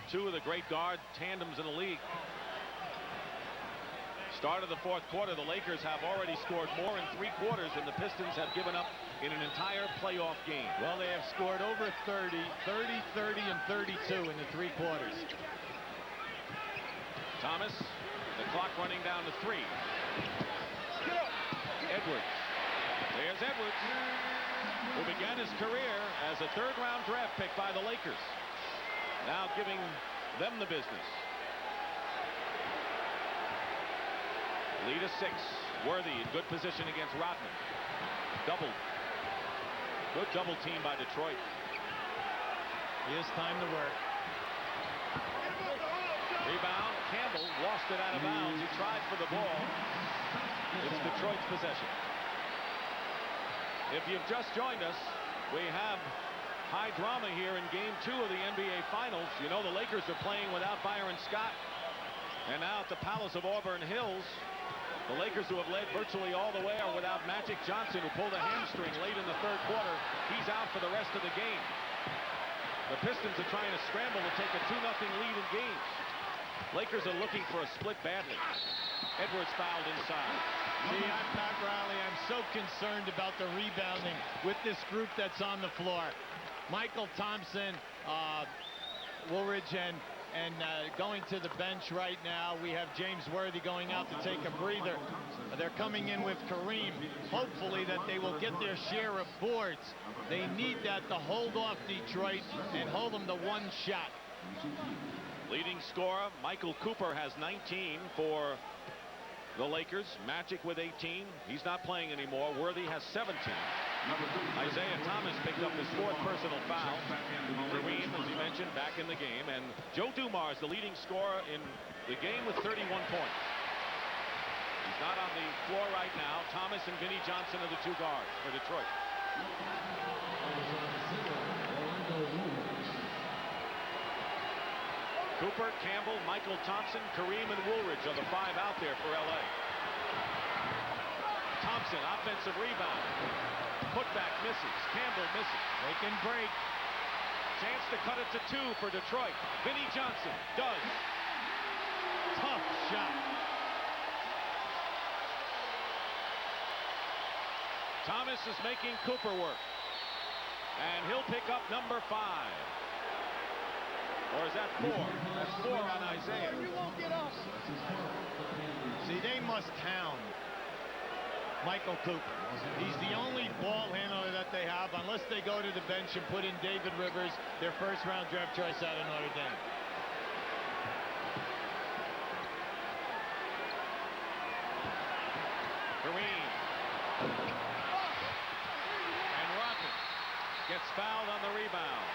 2 of the great guard tandems in the league. Start of the 4th quarter, the Lakers have already scored more in 3 quarters than the Pistons have given up in an entire playoff game. Well, they have scored over 30, 30, and 32 in the 3 quarters. Thomas, the clock running down to 3. Edwards. There's Edwards, who began his career as a 3rd-round draft pick by the Lakers. Now giving them the business. Lead of 6. Worthy in good position against Rodman. Doubled. Good double team by Detroit. Here's time to work. Rebound. Campbell lost it out of bounds. He tried for the ball. It's Detroit's possession. If you've just joined us, we have high drama here in Game 2 of the NBA Finals. You know the Lakers are playing without Byron Scott. And now at the Palace of Auburn Hills, the Lakers, who have led virtually all the way, are without Magic Johnson, who pulled a hamstring late in the third quarter. He's out for the rest of the game. The Pistons are trying to scramble to take a 2-0 lead in games. Lakers are looking for a split badly. Edwards fouled inside. See, I'm Pat Riley. I'm so concerned about the rebounding with this group that's on the floor. Michael Thompson, Woolridge, and going to the bench right now. We have James Worthy going out to take a breather. They're coming in with Kareem. Hopefully that they will get their share of boards. They need that to hold off Detroit and hold them to 1 shot. Leading scorer, Michael Cooper, has 19 for the Lakers. Magic with 18. He's not playing anymore. Worthy has 17. Isaiah Thomas picked up his 4th personal foul. Kareem, as he mentioned, back in the game. And Joe Dumars, the leading scorer in the game, with 31 points. He's not on the floor right now. Thomas and Vinnie Johnson are the 2 guards for Detroit. Cooper, Campbell, Michael Thompson, Kareem, and Woolridge are the 5 out there for L.A. Thompson, offensive rebound. Putback misses. Campbell misses. They can break. Chance to cut it to 2 for Detroit. Vinnie Johnson does. Tough shot. Thomas is making Cooper work. And he'll pick up number 5. Or is that 4? That's 4 on Isaiah. You won't get up. See, they must hound Michael Cooper. He's the only ball handler that they have, unless they go to the bench and put in David Rivers, their 1st-round draft choice out of Notre Dame. Kareem. And Rodman gets fouled on the rebound.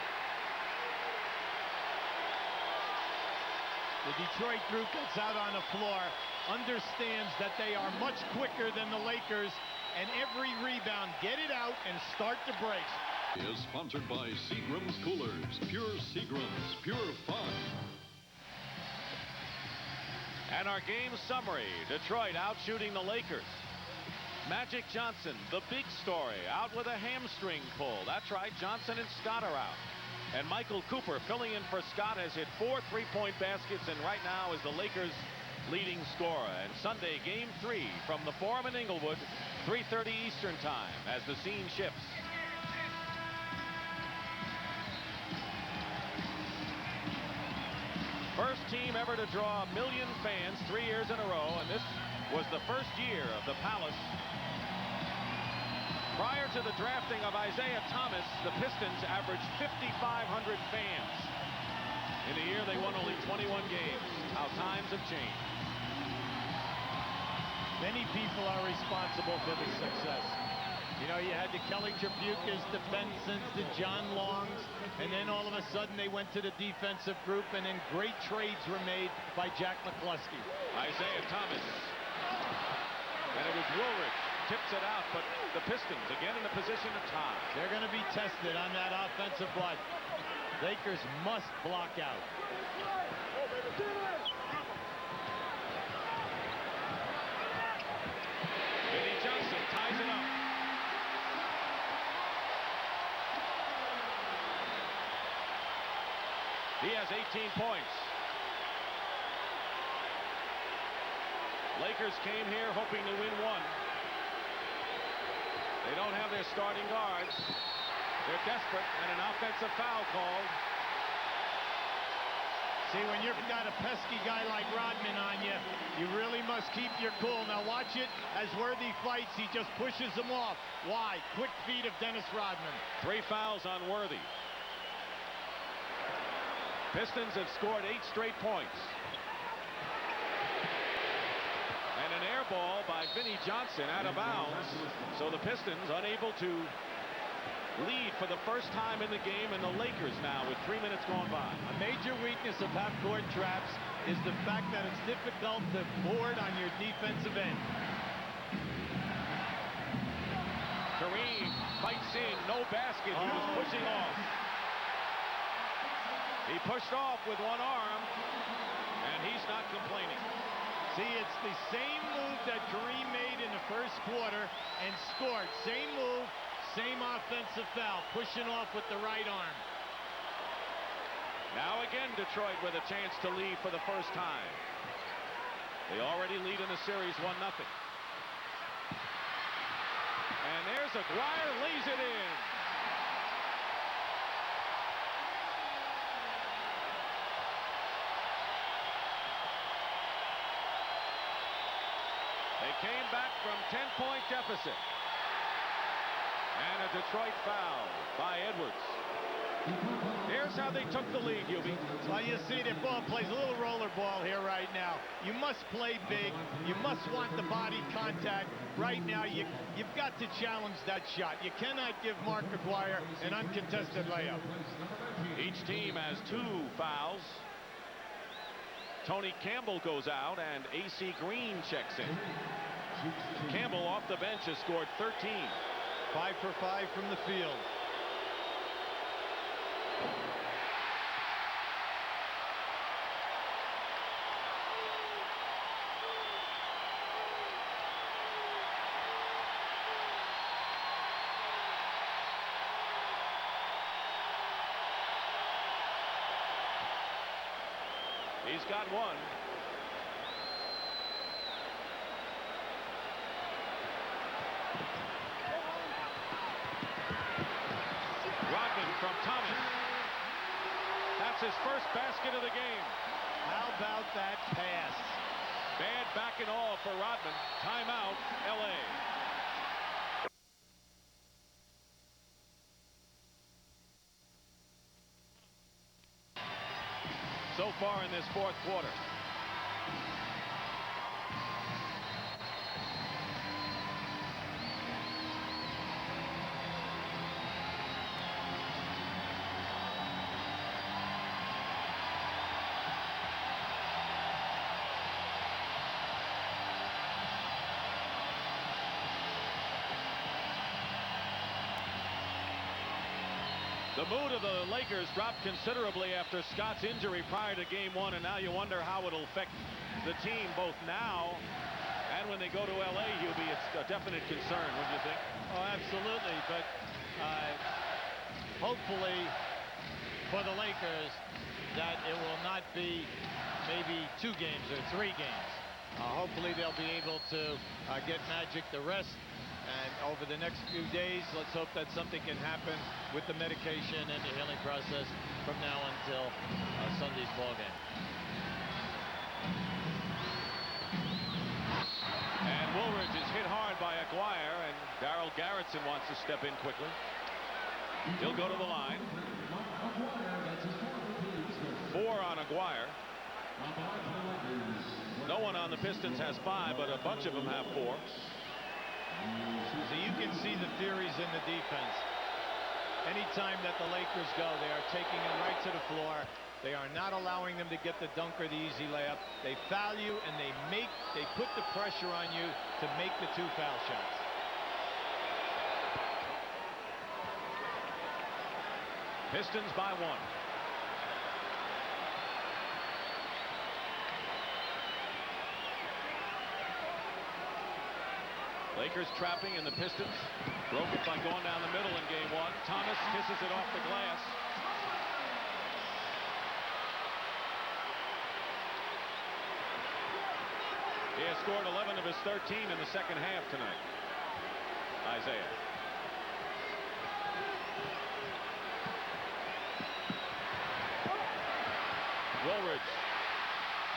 The Detroit group that's out on the floor understands that they are much quicker than the Lakers, and every rebound, get it out and start the breaks. Is sponsored by Seagram's Coolers. Pure Seagram's, pure fun. And our game summary: Detroit out shooting the Lakers. Magic Johnson, the big story, out with a hamstring pull. That's right, Johnson and Scott are out. And Michael Cooper, filling in for Scott, has hit 4 3-point baskets, and right now is the Lakers' leading scorer. And Sunday, Game 3 from the Forum in Inglewood, 3:30 Eastern Time, as the scene shifts. First team ever to draw 1 million fans 3 years in a row, and this was the first year of the Palace. Prior to the drafting of Isaiah Thomas, the Pistons averaged 5,500 fans. In a year they won only 21 games. How times have changed. Many people are responsible for the success. You know, you had the Kelly Tribucas, the Bensons, the John Longs, and then all of a sudden they went to the defensive group, and then great trades were made by Jack McCluskey. Isaiah Thomas. And it was Woolridge. Tips it out, but the Pistons again in a position to tie. They're going to be tested on that offensive block. Lakers must block out. Vinnie Johnson ties it up. He has 18 points. Lakers came here hoping to win 1. They don't have their starting guards. They're desperate, and an offensive foul called. See, when you've got a pesky guy like Rodman on you, you really must keep your cool. Now watch it as Worthy fights. He just pushes him off. Why? Quick feet of Dennis Rodman. 3 fouls on Worthy. Pistons have scored 8 straight points. And an air ball by Vinnie Johnson out of bounds. So the Pistons unable to lead for the first time in the game, and the Lakers now with 3 minutes gone by. A major weakness of half-court traps is the fact that it's difficult to board on your defensive end. Kareem fights in, no basket. He was pushing off. He pushed off with one arm, and he's not complaining. See, it's the same move that Kareem made in the first quarter and scored. Same move, same offensive foul, pushing off with the right arm. Now again, Detroit with a chance to lead for the first time. They already lead in the series 1-0. And there's Aguirre, lays it in. They came back from 10-point deficit. And a Detroit foul by Edwards. Here's how they took the lead, Hubie. Well, you see their ball plays a little roller ball here right now. You must play big. You must want the body contact. Right now, you've got to challenge that shot. You cannot give Mark Aguirre an uncontested layup. Each team has 2 fouls. Tony Campbell goes out, and A.C. Green checks in. Campbell off the bench has scored 13. 5 for 5 from the field. He's got one. Rodman from Thomas. That's his first basket of the game. How about that pass? Bad back and all for Rodman. Timeout, L.A. So far in this fourth quarter. The mood of the Lakers dropped considerably after Scott's injury prior to Game 1, and now you wonder how it'll affect the team both now and when they go to L.A., Hubie. It's a definite concern, wouldn't you think? Oh, absolutely, but hopefully for the Lakers that it will not be maybe 2 games or 3 games. Hopefully they'll be able to get Magic the rest. And over the next few days, let's hope that something can happen with the medication and the healing process from now until Sunday's ball game. And Woolridge is hit hard by Aguirre, and Darryl Garrettson wants to step in quickly. He'll go to the line. 4 on Aguirre. No one on the Pistons has 5, but a bunch of them have 4. So you can see the theories in the defense. Anytime that the Lakers go, they are taking them right to the floor. They are not allowing them to get the dunk or the easy layup. They foul you, and they put the pressure on you to make the 2 foul shots. Pistons by 1. Lakers trapping, and the Pistons broke it by going down the middle in Game 1. Thomas kisses it off the glass. He has scored 11 of his 13 in the second half tonight. Isaiah. Woolridge.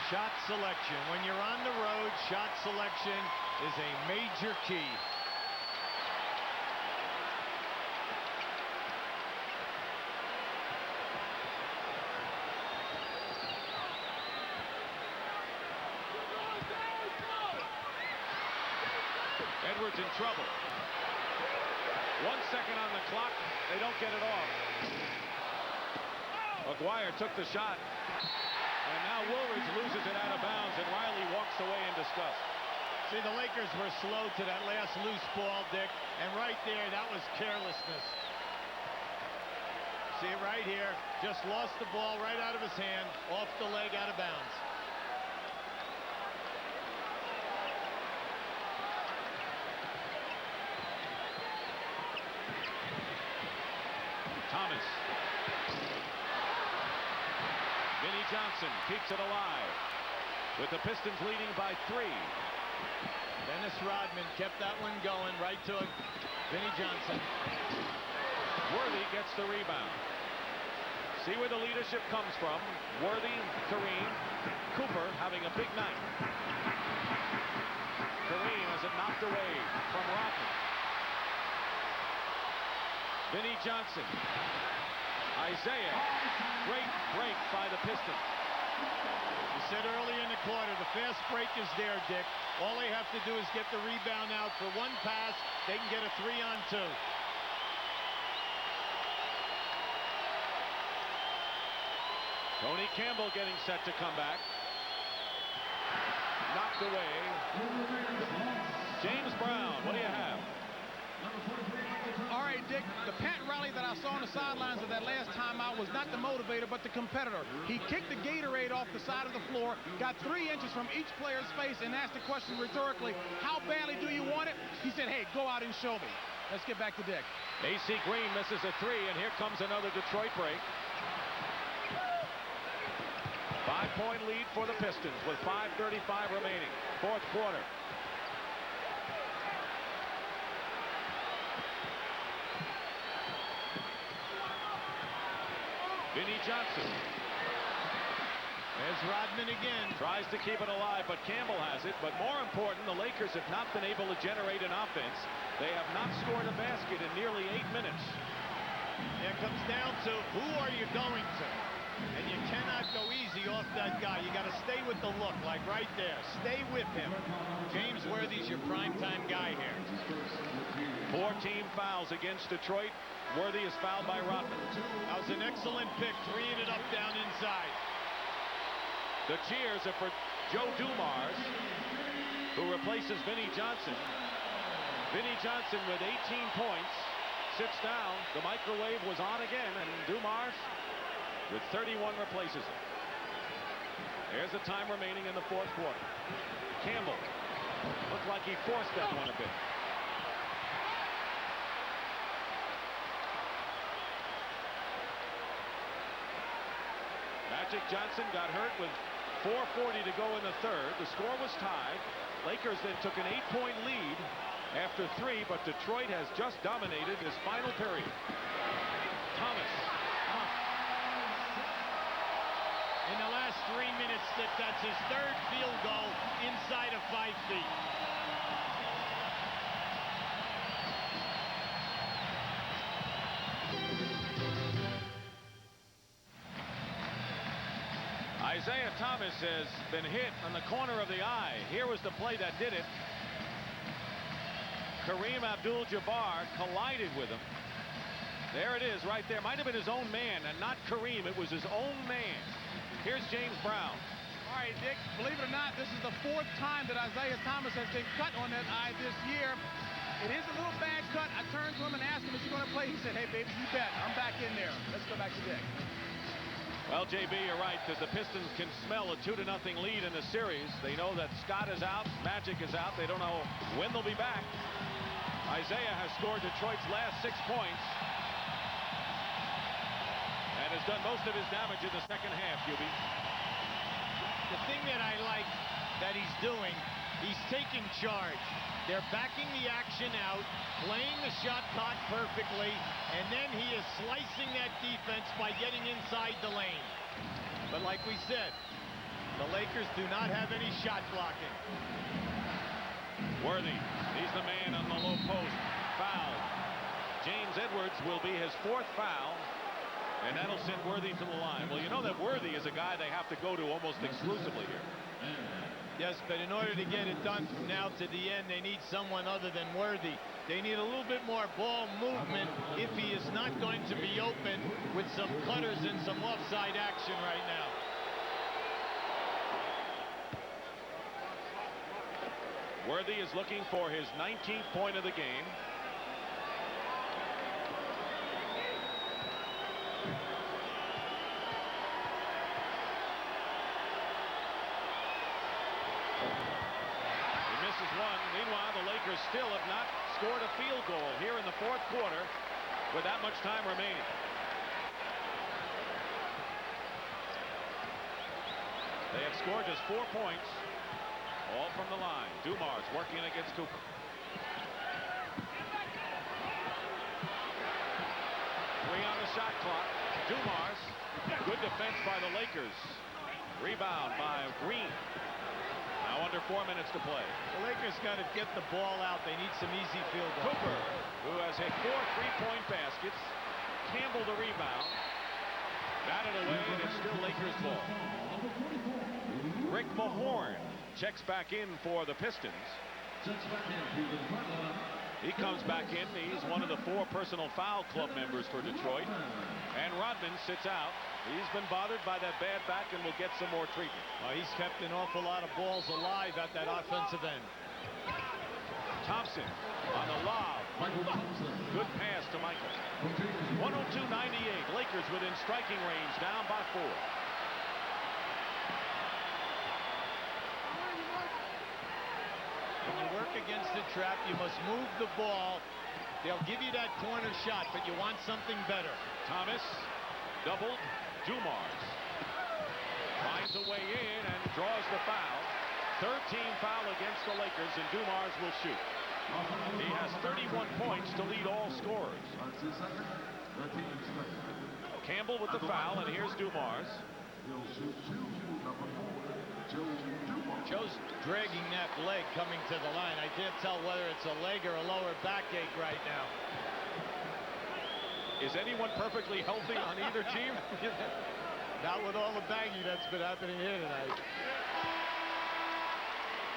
Shot selection. When you're on the road, shot selection is a major key. in trouble. 1 second on the clock. They don't get it off. McGuire took the shot. And now Woolridge loses it out of bounds, and Riley walks away in disgust. See, the Lakers were slow to that last loose ball, Dick. And right there, that was carelessness. See it right here. Just lost the ball right out of his hand, off the leg, out of bounds. Thomas. Vinnie Johnson keeps it alive with the Pistons leading by 3. Dennis Rodman kept that one going right to Vinnie Johnson. Worthy gets the rebound. See where the leadership comes from. Worthy, Kareem, Cooper having a big night. Kareem has it knocked away from Rodman. Vinnie Johnson. Isaiah. Great break by the Pistons. You said earlier in the quarter, the fast break is there, Dick. All they have to do is get the rebound out for one pass. They can get a 3-on-2. Tony Campbell getting set to come back. Knocked away. James Brown, what do you have? All right, Dick, the Pat Riley that I saw on the sidelines of that last timeout was not the motivator, but the competitor. He kicked the Gatorade off the side of the floor, got 3 inches from each player's face, and asked the question rhetorically, how badly do you want it? He said, hey, go out and show me. Let's get back to Dick. AC Green misses a 3, and here comes another Detroit break. 5-point lead for the Pistons with 5:35 remaining. Fourth quarter. Vinnie Johnson. There's Rodman again. Tries to keep it alive, but Campbell has it. But more important, the Lakers have not been able to generate an offense. They have not scored a basket in nearly 8 minutes. It comes down to who are you going to? And you cannot go easy off that guy. You got to stay with the look, like right there. Stay with him. James Worthy's your primetime guy here. 4 team fouls against Detroit. Worthy is fouled by Rodman. That was an excellent pick, 3ing it up down inside. The cheers are for Joe Dumars, who replaces Vinnie Johnson. Vinnie Johnson with 18 points, sits down. The microwave was on again, and Dumars with 31 replaces him. There's the time remaining in the fourth quarter. Campbell looked like he forced that one a bit. Magic Johnson got hurt with 4:40 to go in the third. The score was tied. Lakers then took an 8-point lead after 3, but Detroit has just dominated this final period. Thomas. In the last 3 minutes, that's his 3rd field goal inside of 5 feet. Isaiah Thomas has been hit on the corner of the eye. Here was the play that did it. Kareem Abdul-Jabbar collided with him. There it is right there. Might have been his own man, and not Kareem. It was his own man. Here's James Brown. All right, Dick, believe it or not, this is the 4th time that Isaiah Thomas has been cut on that eye this year. It is a little bad cut. I turned to him and asked him, is he going to play? He said, hey, baby, you bet. I'm back in there. Let's go back to Dick. Well, JB, you're right, because the Pistons can smell a 2-0 lead in the series. They know that Scott is out, Magic is out. They don't know when they'll be back. Isaiah has scored Detroit's last 6 points and has done most of his damage in the second half, QB. The thing that I like that he's doing, he's taking charge. They're backing the action out, playing the shot clock perfectly, and then he is slicing that defense by getting inside the lane. But like we said, the Lakers do not have any shot blocking. Worthy, he's the man on the low post. Foul. James Edwards will be his 4th foul, and that'll send Worthy to the line. Well, you know that Worthy is a guy they have to go to almost exclusively here. Yes, but in order to get it done from now to the end, they need someone other than Worthy. They need a little bit more ball movement if he is not going to be open with some cutters and some offside action right now. Worthy is looking for his 19th point of the game. He misses one. Meanwhile, the Lakers still have not scored a field goal here in the fourth quarter with that much time remaining. They have scored just 4 points. All from the line. Dumars working against Cooper. Three on the shot clock. Dumars. Good defense by the Lakers. Rebound by Green. Now under 4 minutes to play. The Lakers got to get the ball out. They need some easy field goals. Cooper, who has hit 4 3-point baskets. Campbell the rebound. Batted away, and it's still Lakers ball. Rick Mahorn checks back in for the Pistons. He comes back in. He's one of the 4 personal foul club members for Detroit. And Rodman sits out. He's been bothered by that bad back and will get some more treatment. He's kept an awful lot of balls alive at that offensive end. Thompson on the lob. Good pass to Michael. 102-98. Lakers within striking range, down by 4. When you work against the trap, you must move the ball. They'll give you that corner shot, but you want something better. Thomas doubled. Dumars finds a way in and draws the foul. 13 foul against the Lakers, and Dumars will shoot. He has 31 points to lead all scorers. Campbell with the foul, and here's Dumars. Joe's dragging that leg coming to the line. I can't tell whether it's a leg or a lower backache right now. Is anyone perfectly healthy on either team? Not with all the banging that's been happening here tonight.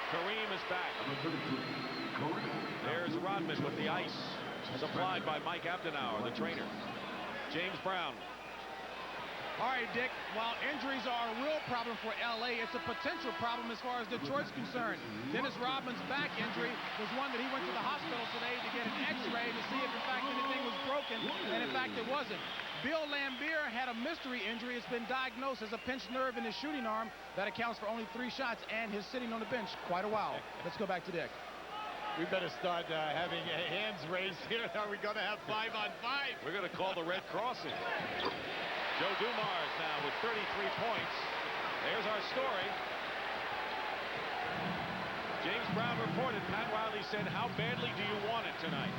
Kareem is back. There's Rodman with the ice supplied by Mike Abdenauer, the trainer. James Brown. All right, Dick, while injuries are a real problem for L.A., it's a potential problem as far as Detroit's concerned. Dennis Rodman's back injury was one that he went to the hospital today to get an x-ray to see if, in fact, anything was broken, and, in fact, it wasn't. Bill Laimbeer had a mystery injury. It's been diagnosed as a pinched nerve in his shooting arm. That accounts for only 3 shots, and his sitting on the bench quite a while. Let's go back to Dick. We better start having hands raised here. Are we going to have 5-on-5? We're going to call the Red Cross in. Joe Dumars now with 33 points. There's our story. James Brown reported. Pat Riley said, how badly do you want it tonight?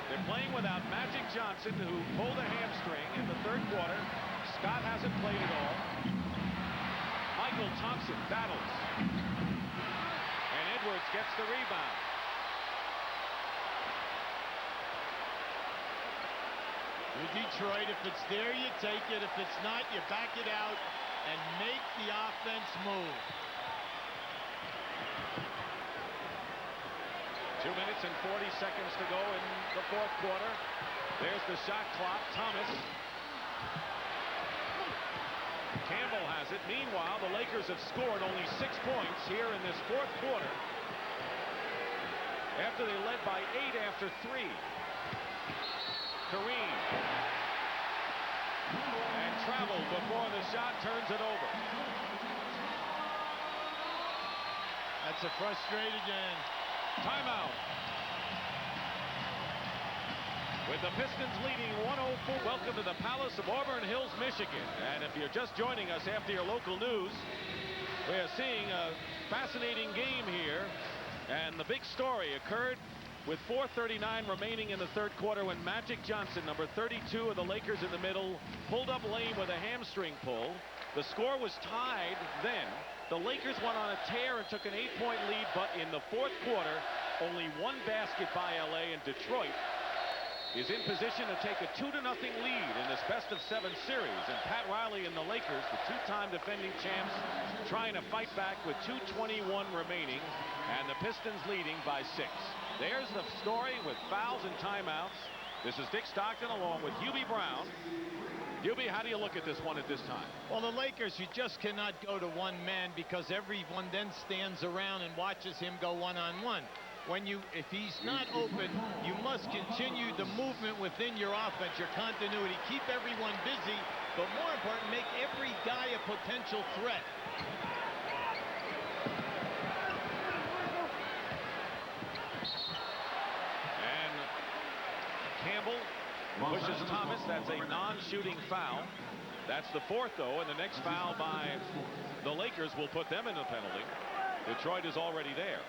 They're playing without Magic Johnson, who pulled a hamstring in the third quarter. Scott hasn't played at all. Michael Thompson battles. And Edwards gets the rebound. With Detroit, if it's there, you take it. If it's not, you back it out and make the offense move. 2 minutes and 40 seconds to go in the fourth quarter. There's the shot clock. Thomas. Campbell has it. Meanwhile, the Lakers have scored only 6 points here in this fourth quarter after they led by 8 after 3. Kareem. And traveled before the shot turns it over. That's a frustrated game. Timeout. With the Pistons leading 104. Welcome to the Palace of Auburn Hills, Michigan. And if you're just joining us after your local news, we are seeing a fascinating game here. And the big story occurred with 4:39 remaining in the third quarter when Magic Johnson, number 32 of the Lakers in the middle, pulled up lame with a hamstring pull. The score was tied then. The Lakers went on a tear and took an 8-point lead, but in the fourth quarter, only 1 basket by L.A. and Detroit is in position to take a 2-0 lead in this best-of-7 series. And Pat Riley and the Lakers, the two-time defending champs, trying to fight back with 2:21 remaining, and the Pistons leading by 6. There's the story with fouls and timeouts. This is Dick Stockton along with Hubie Brown. Hubie, how do you look at this one at this time? Well, the Lakers, you just cannot go to one man because everyone then stands around and watches him go one-on-one. If he's not open, you must continue the movement within your offense, your continuity. Keep everyone busy, but more important, make every guy a potential threat. And Campbell pushes Thomas. That's a non-shooting foul. That's the 4th, though, and the next foul by the Lakers will put them in the penalty. Detroit is already there.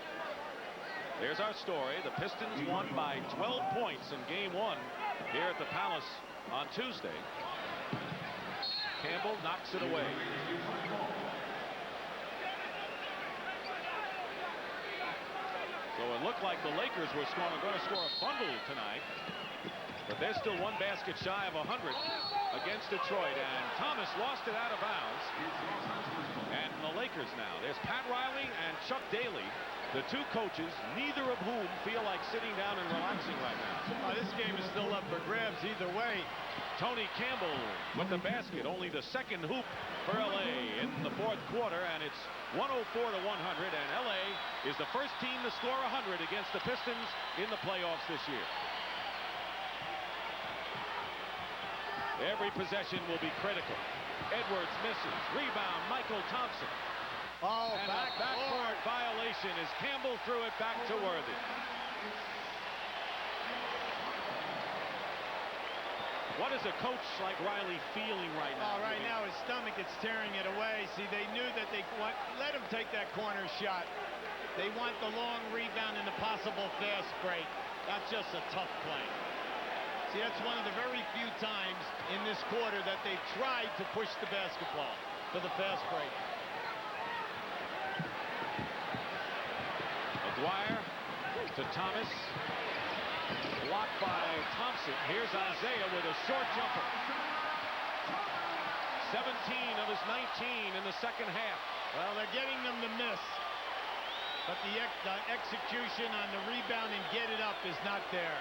There's our story. The Pistons won by 12 points in Game 1 here at the Palace on Tuesday. Campbell knocks it away. So it looked like the Lakers were going to score a bundle tonight. But they're still one basket shy of 100 against Detroit. And Thomas lost it out of bounds. And the Lakers now. There's Pat Riley and Chuck Daly. The two coaches, neither of whom feel like sitting down and relaxing right now. This game is still up for grabs either way. Tony Campbell with the basket, only the second hoop for LA in the 4th quarter, and it's 104-100, and LA is the first team to score 100 against the Pistons in the playoffs this year. Every possession will be critical. Edwards misses. Rebound, Michael Thompson. Oh, and a backcourt violation as Campbell threw it back to Worthy. What is a coach like Riley feeling right now? Right now his stomach is tearing it away. See, they knew that they let him take that corner shot. They want the long rebound and the possible fast break. That's just a tough play. See, that's one of the very few times in this quarter that they've tried to push the basketball for the fast break. Maguire to Thomas. Blocked by Thompson. Here's Isaiah with a short jumper. 17 of his 19 in the second half. Well, they're getting them to miss. But the execution on the rebound and get it up is not there.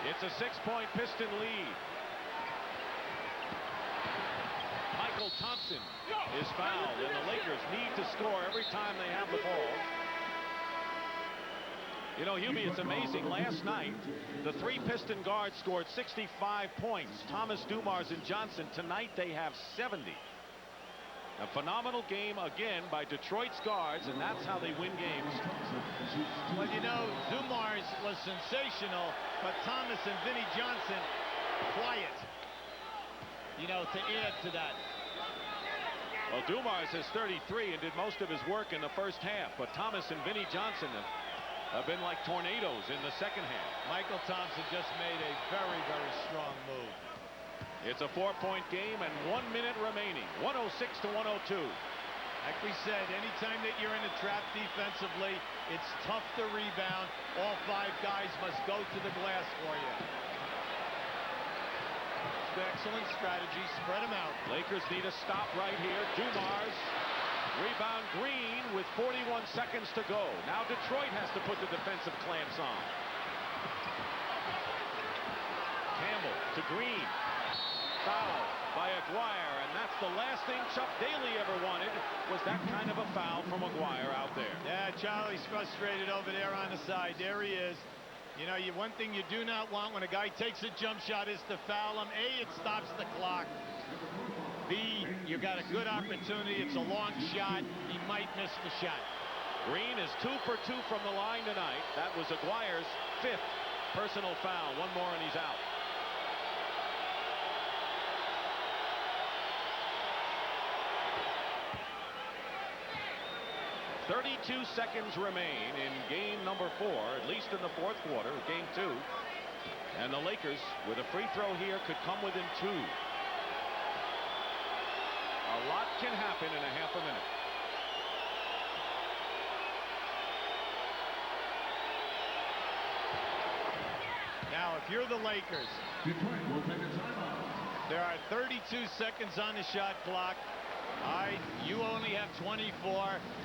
It's a 6-point Piston lead. Michael Thompson is fouled, and the Lakers need to score every time they have the ball. You know, Hubie, it's amazing. Last night, the 3 Piston guards scored 65 points. Thomas, Dumars, and Johnson. Tonight, they have 70. A phenomenal game again by Detroit's guards, and that's how they win games. Well, you know, Dumars was sensational, but Thomas and Vinnie Johnson quiet. You know, to add to that. Well, Dumars has 33 and did most of his work in the first half, but Thomas and Vinnie Johnson have been like tornadoes in the second half. Michael Thompson just made a very, very strong move. It's a 4-point game and 1 minute remaining. 106-102. Like we said, anytime that you're in a trap defensively, it's tough to rebound. All 5 guys must go to the glass for you. It's an excellent strategy. Spread them out. Lakers need a stop right here. Dumars. Rebound Green with 41 seconds to go. Now Detroit has to put the defensive clamps on. Campbell to Green. Foul by Aguirre, and that's the last thing Chuck Daly ever wanted, was that kind of a foul from Aguirre out there. Yeah, Charlie's frustrated over there on the side. There he is. You know, one thing you do not want when a guy takes a jump shot is to foul him. A, it stops the clock. B, you got a good opportunity. It's a long shot. He might miss the shot. Green is 2 for 2 from the line tonight. That was Aguirre's 5th personal foul. One more and he's out. 32 seconds remain in game number 4, at least in the 4th quarter, game 2. And the Lakers, with a free throw here, could come within 2. A lot can happen in a half a minute. Now, if you're the Lakers, there are 32 seconds on the shot clock. All right, you only have 24.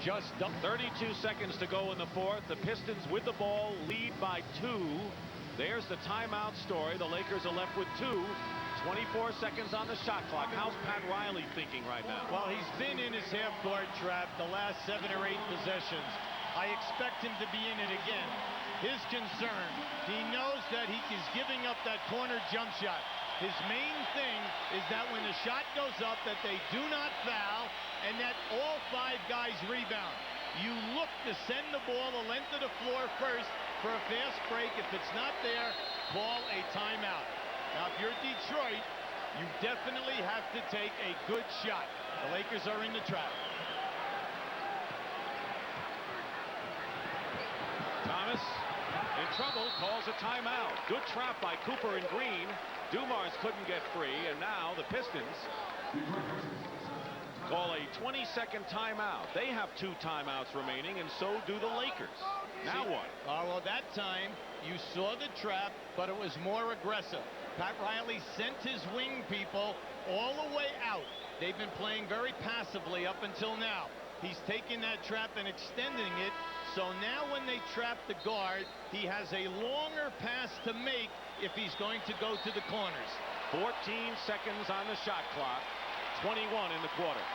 Just 32 seconds to go in the fourth. The Pistons with the ball lead by 2. There's the timeout story. The Lakers are left with 2. 24 seconds on the shot clock. How's Pat Riley thinking right now? Well, he's been in his half-court trap the last 7 or 8 possessions. I expect him to be in it again. His concern, he knows that he is giving up that corner jump shot. His main thing is that when the shot goes up, that they do not foul and that all 5 guys rebound. You look to send the ball the length of the floor first for a fast break. If it's not there, call a timeout. Now, if you're Detroit, you definitely have to take a good shot. The Lakers are in the trap. Thomas in trouble, calls a timeout. Good trap by Cooper and Green. Dumars couldn't get free, and now the Pistons call a 20-second timeout. They have 2 timeouts remaining, and so do the Lakers. Now what? Well, that time you saw the trap, but it was more aggressive. Pat Riley sent his wing people all the way out. They've been playing very passively up until now. He's taking that trap and extending it. So now when they trap the guard, he has a longer pass to make if he's going to go to the corners. 14 seconds on the shot clock. 21 in the quarter.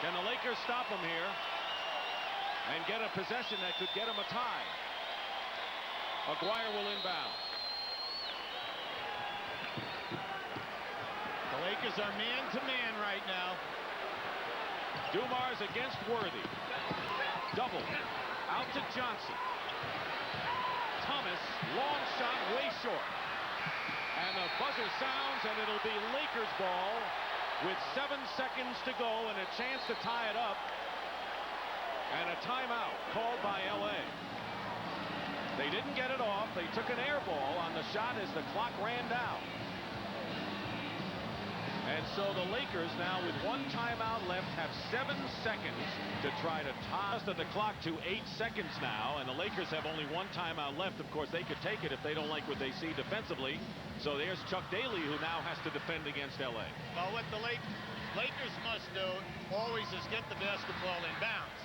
Can the Lakers stop him here and get a possession that could get him a tie? Aguirre will inbound. The Lakers are man-to-man right now. Dumars against Worthy. Double. Out to Johnson. Thomas, long shot, way short. And the buzzer sounds, and it'll be Lakers ball with 7 seconds to go and a chance to tie it up. And a timeout called by LA. They didn't get it off. They took an air ball on the shot as the clock ran down. And so the Lakers now with 1 timeout left have 7 seconds to try to toss the clock to 8 seconds now, and the Lakers have only 1 timeout left. Of course, they could take it if they don't like what they see defensively. So there's Chuck Daly, who now has to defend against LA. Well, what the Lakers must do always is get the basketball in bounds.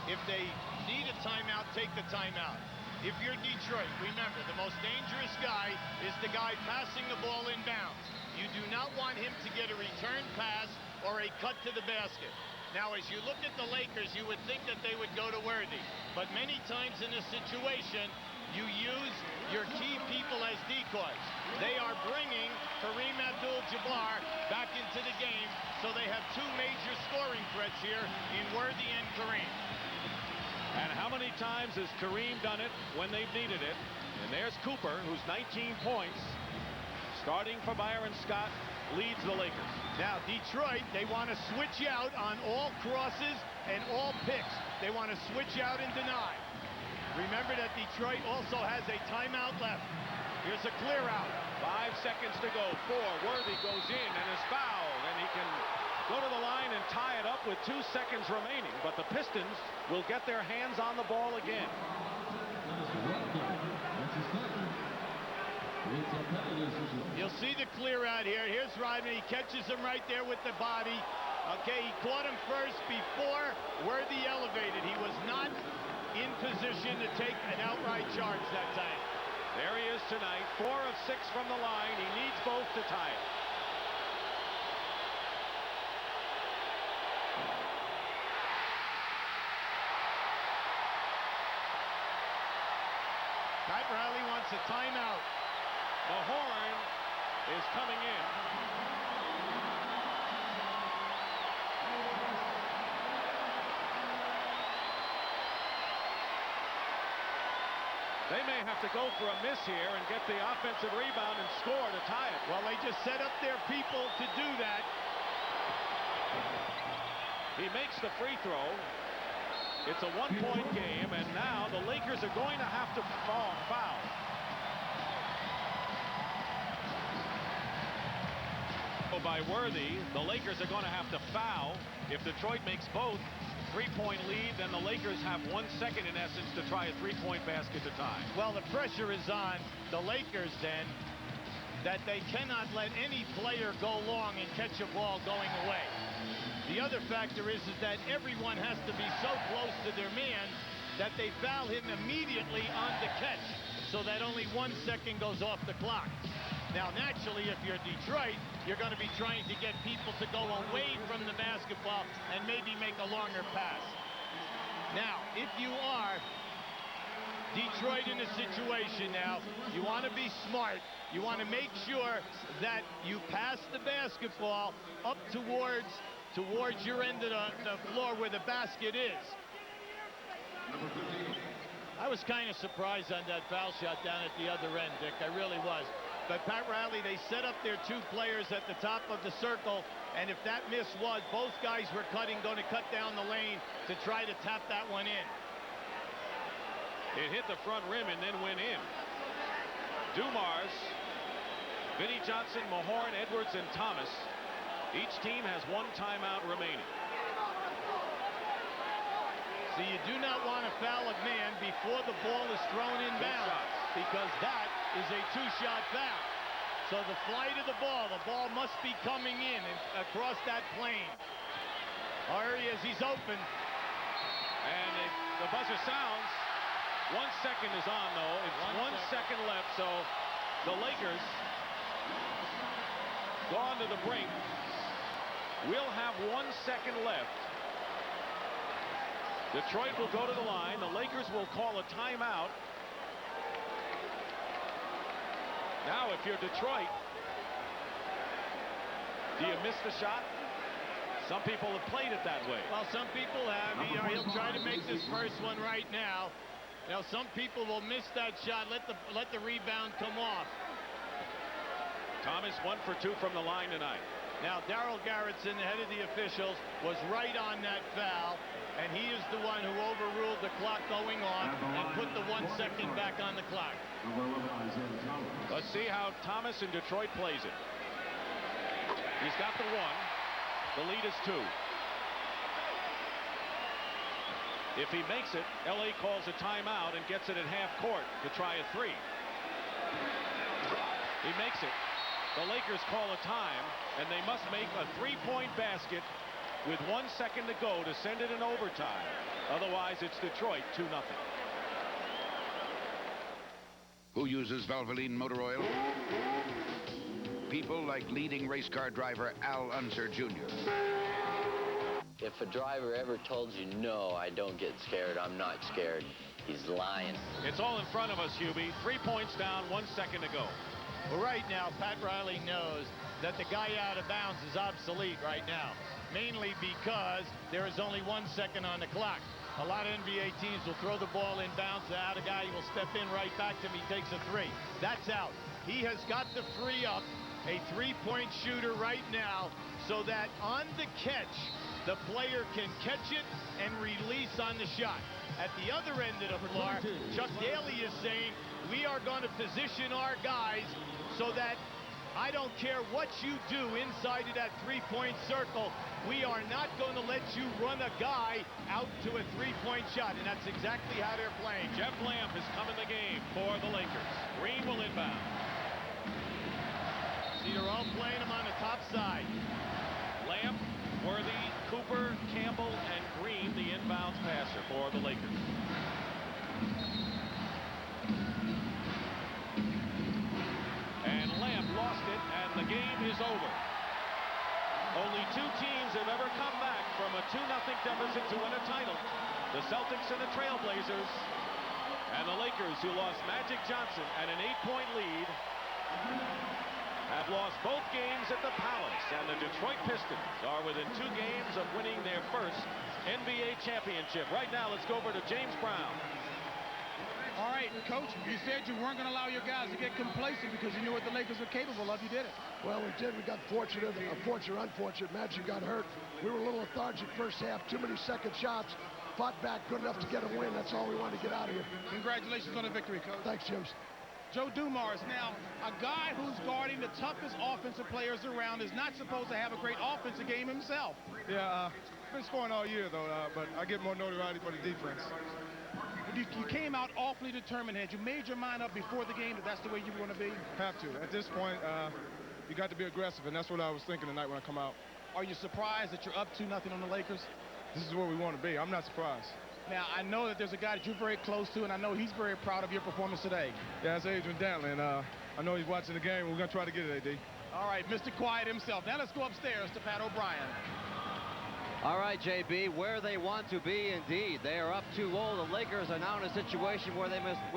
If they need a timeout, take the timeout. If you're Detroit, remember, the most dangerous guy is the guy passing the ball in bounds. You do not want him to get a return pass or a cut to the basket. Now, as you look at the Lakers, you would think that they would go to Worthy. But many times in this situation, you use your key people as decoys. They are bringing Kareem Abdul-Jabbar back into the game, so they have 2 major scoring threats here in Worthy and Kareem. And how many times has Kareem done it when they've needed it? And there's Cooper, who's 19 points. Starting for Byron Scott, leads the Lakers. Now, Detroit, they want to switch out on all crosses and all picks. They want to switch out and deny. Remember that Detroit also has a timeout left. Here's a clear out. 5 seconds to go. 4. Worthy goes in and is fouled, and he can go to the line and tie it up with 2 seconds remaining. But the Pistons will get their hands on the ball again. You'll see the clear out here. Here's Rodman. He catches him right there with the body. Okay, he caught him first before Worthy elevated. He was not in position to take an outright charge that time. There he is tonight. 4 of 6 from the line. He needs both to tie it. Pat Riley wants a timeout. Mahorn is coming in. They may have to go for a miss here and get the offensive rebound and score to tie it. Well, they just set up their people to do that. He makes the free throw. It's a 1-point game, and now the Lakers are going to have to foul. By Worthy, the Lakers are going to have to foul if Detroit makes both. 3-point lead, then the Lakers have 1 second in essence to try a 3-point basket to tie. Well, the pressure is on the Lakers then, that they cannot let any player go long and catch a ball going away. The other factor is that everyone has to be so close to their man that they foul him immediately on the catch, so that only 1 second goes off the clock. Now, naturally, if you're Detroit, you're going to be trying to get people to go away from the basketball and maybe make a longer pass. Now, if you are Detroit in a situation now, you want to be smart. You want to make sure that you pass the basketball up towards your end of the floor where the basket is. I was kind of surprised on that foul shot down at the other end, Dick. I really was. But Pat Riley, they set up their 2 players at the top of the circle, and if that miss was, both guys were going to cut down the lane to try to tap that one in. It hit the front rim and then went in. Dumars, Vinnie Johnson, Mahorn, Edwards, and Thomas. Each team has 1 timeout remaining. So you do not want to foul a man before the ball is thrown in bounds, because that is a 2-shot foul. So the flight of the ball must be coming in and across that plane. There he is, he's open. And the buzzer sounds. 1 second is on, though. It's 1 second left, so the Lakers gone to the brink. We'll have 1 second left. Detroit will go to the line. The Lakers will call a timeout. Now, if you're Detroit, do you miss the shot? Some people have played it that way. Well, some people have. He'll try to make this first one right now. Now, some people will miss that shot. Let the rebound come off. Thomas 1 for 2 from the line tonight. Now, Darryl Garrettson, the head of the officials, was right on that foul, and he is the one who overruled the clock going off and put the 1 second back on the clock. Let's see how Thomas in Detroit plays it. He's got the 1. The lead is 2. If he makes it, LA calls a timeout and gets it at half court to try a 3. He makes it. The Lakers call a time, and they must make a 3-point basket with 1 second to go to send it in overtime. Otherwise, it's Detroit 2-0. Who uses Valvoline motor oil? People like leading race car driver Al Unser Jr. If a driver ever told you, no, I don't get scared, I'm not scared, he's lying. It's all in front of us, Hubie. 3 points down, 1 second to go. Well, right now, Pat Riley knows that the guy out of bounds is obsolete right now, mainly because there is only 1 second on the clock. A lot of NBA teams will throw the ball in bounds. The out of guy will step in right back to him. He takes a 3. That's out. He has got to free up a 3-point shooter right now so that on the catch, the player can catch it and release on the shot. At the other end of the floor, Chuck Daly is saying, we are going to position our guys so that I don't care what you do inside of that 3-point circle. We are not going to let you run a guy out to a 3-point shot, and that's exactly how they're playing. Jeff Lamp has come in the game for the Lakers. Green will inbound. See, they're all playing him on the top side. Lamp, Worthy, Cooper, Campbell, and Green, the inbounds passer for the Lakers. And Lamp lost it, and the game is over. Only 2 teams have ever come back from a 2-0 deficit to win a title. The Celtics and the Trailblazers, and the Lakers, who lost Magic Johnson at an 8-point lead, have lost both games at the Palace, and the Detroit Pistons are within 2 games of winning their first NBA championship. Right now, let's go over to James Brown. All right, Coach, you said you weren't going to allow your guys to get complacent because you knew what the Lakers were capable of. You did it. Well, we did. We got fortunate, unfortunate. Magic got hurt. We were a little lethargic first half. Too many second shots. Fought back good enough to get a win. That's all we wanted to get out of here. Congratulations on the victory, Coach. Thanks, James. Joe Dumars, now, a guy who's guarding the toughest offensive players around is not supposed to have a great offensive game himself. Yeah, been scoring all year, though, but I get more notoriety for the defense. You came out awfully determined. Had you made your mind up before the game that that's the way you were going to be? Have to. At this point, you got to be aggressive, and that's what I was thinking tonight when I come out. Are you surprised that you're up 2-0 on the Lakers? This is where we want to be. I'm not surprised. Now, I know that there's a guy that you're very close to, and I know he's very proud of your performance today. Yeah, it's Adrian Dantley, and I know he's watching the game. We're going to try to get it, AD. All right, Mr. Quiet himself. Now let's go upstairs to Pat O'Brien. All right, JB, where they want to be indeed. They are up 2-0. The Lakers are now in a situation where they must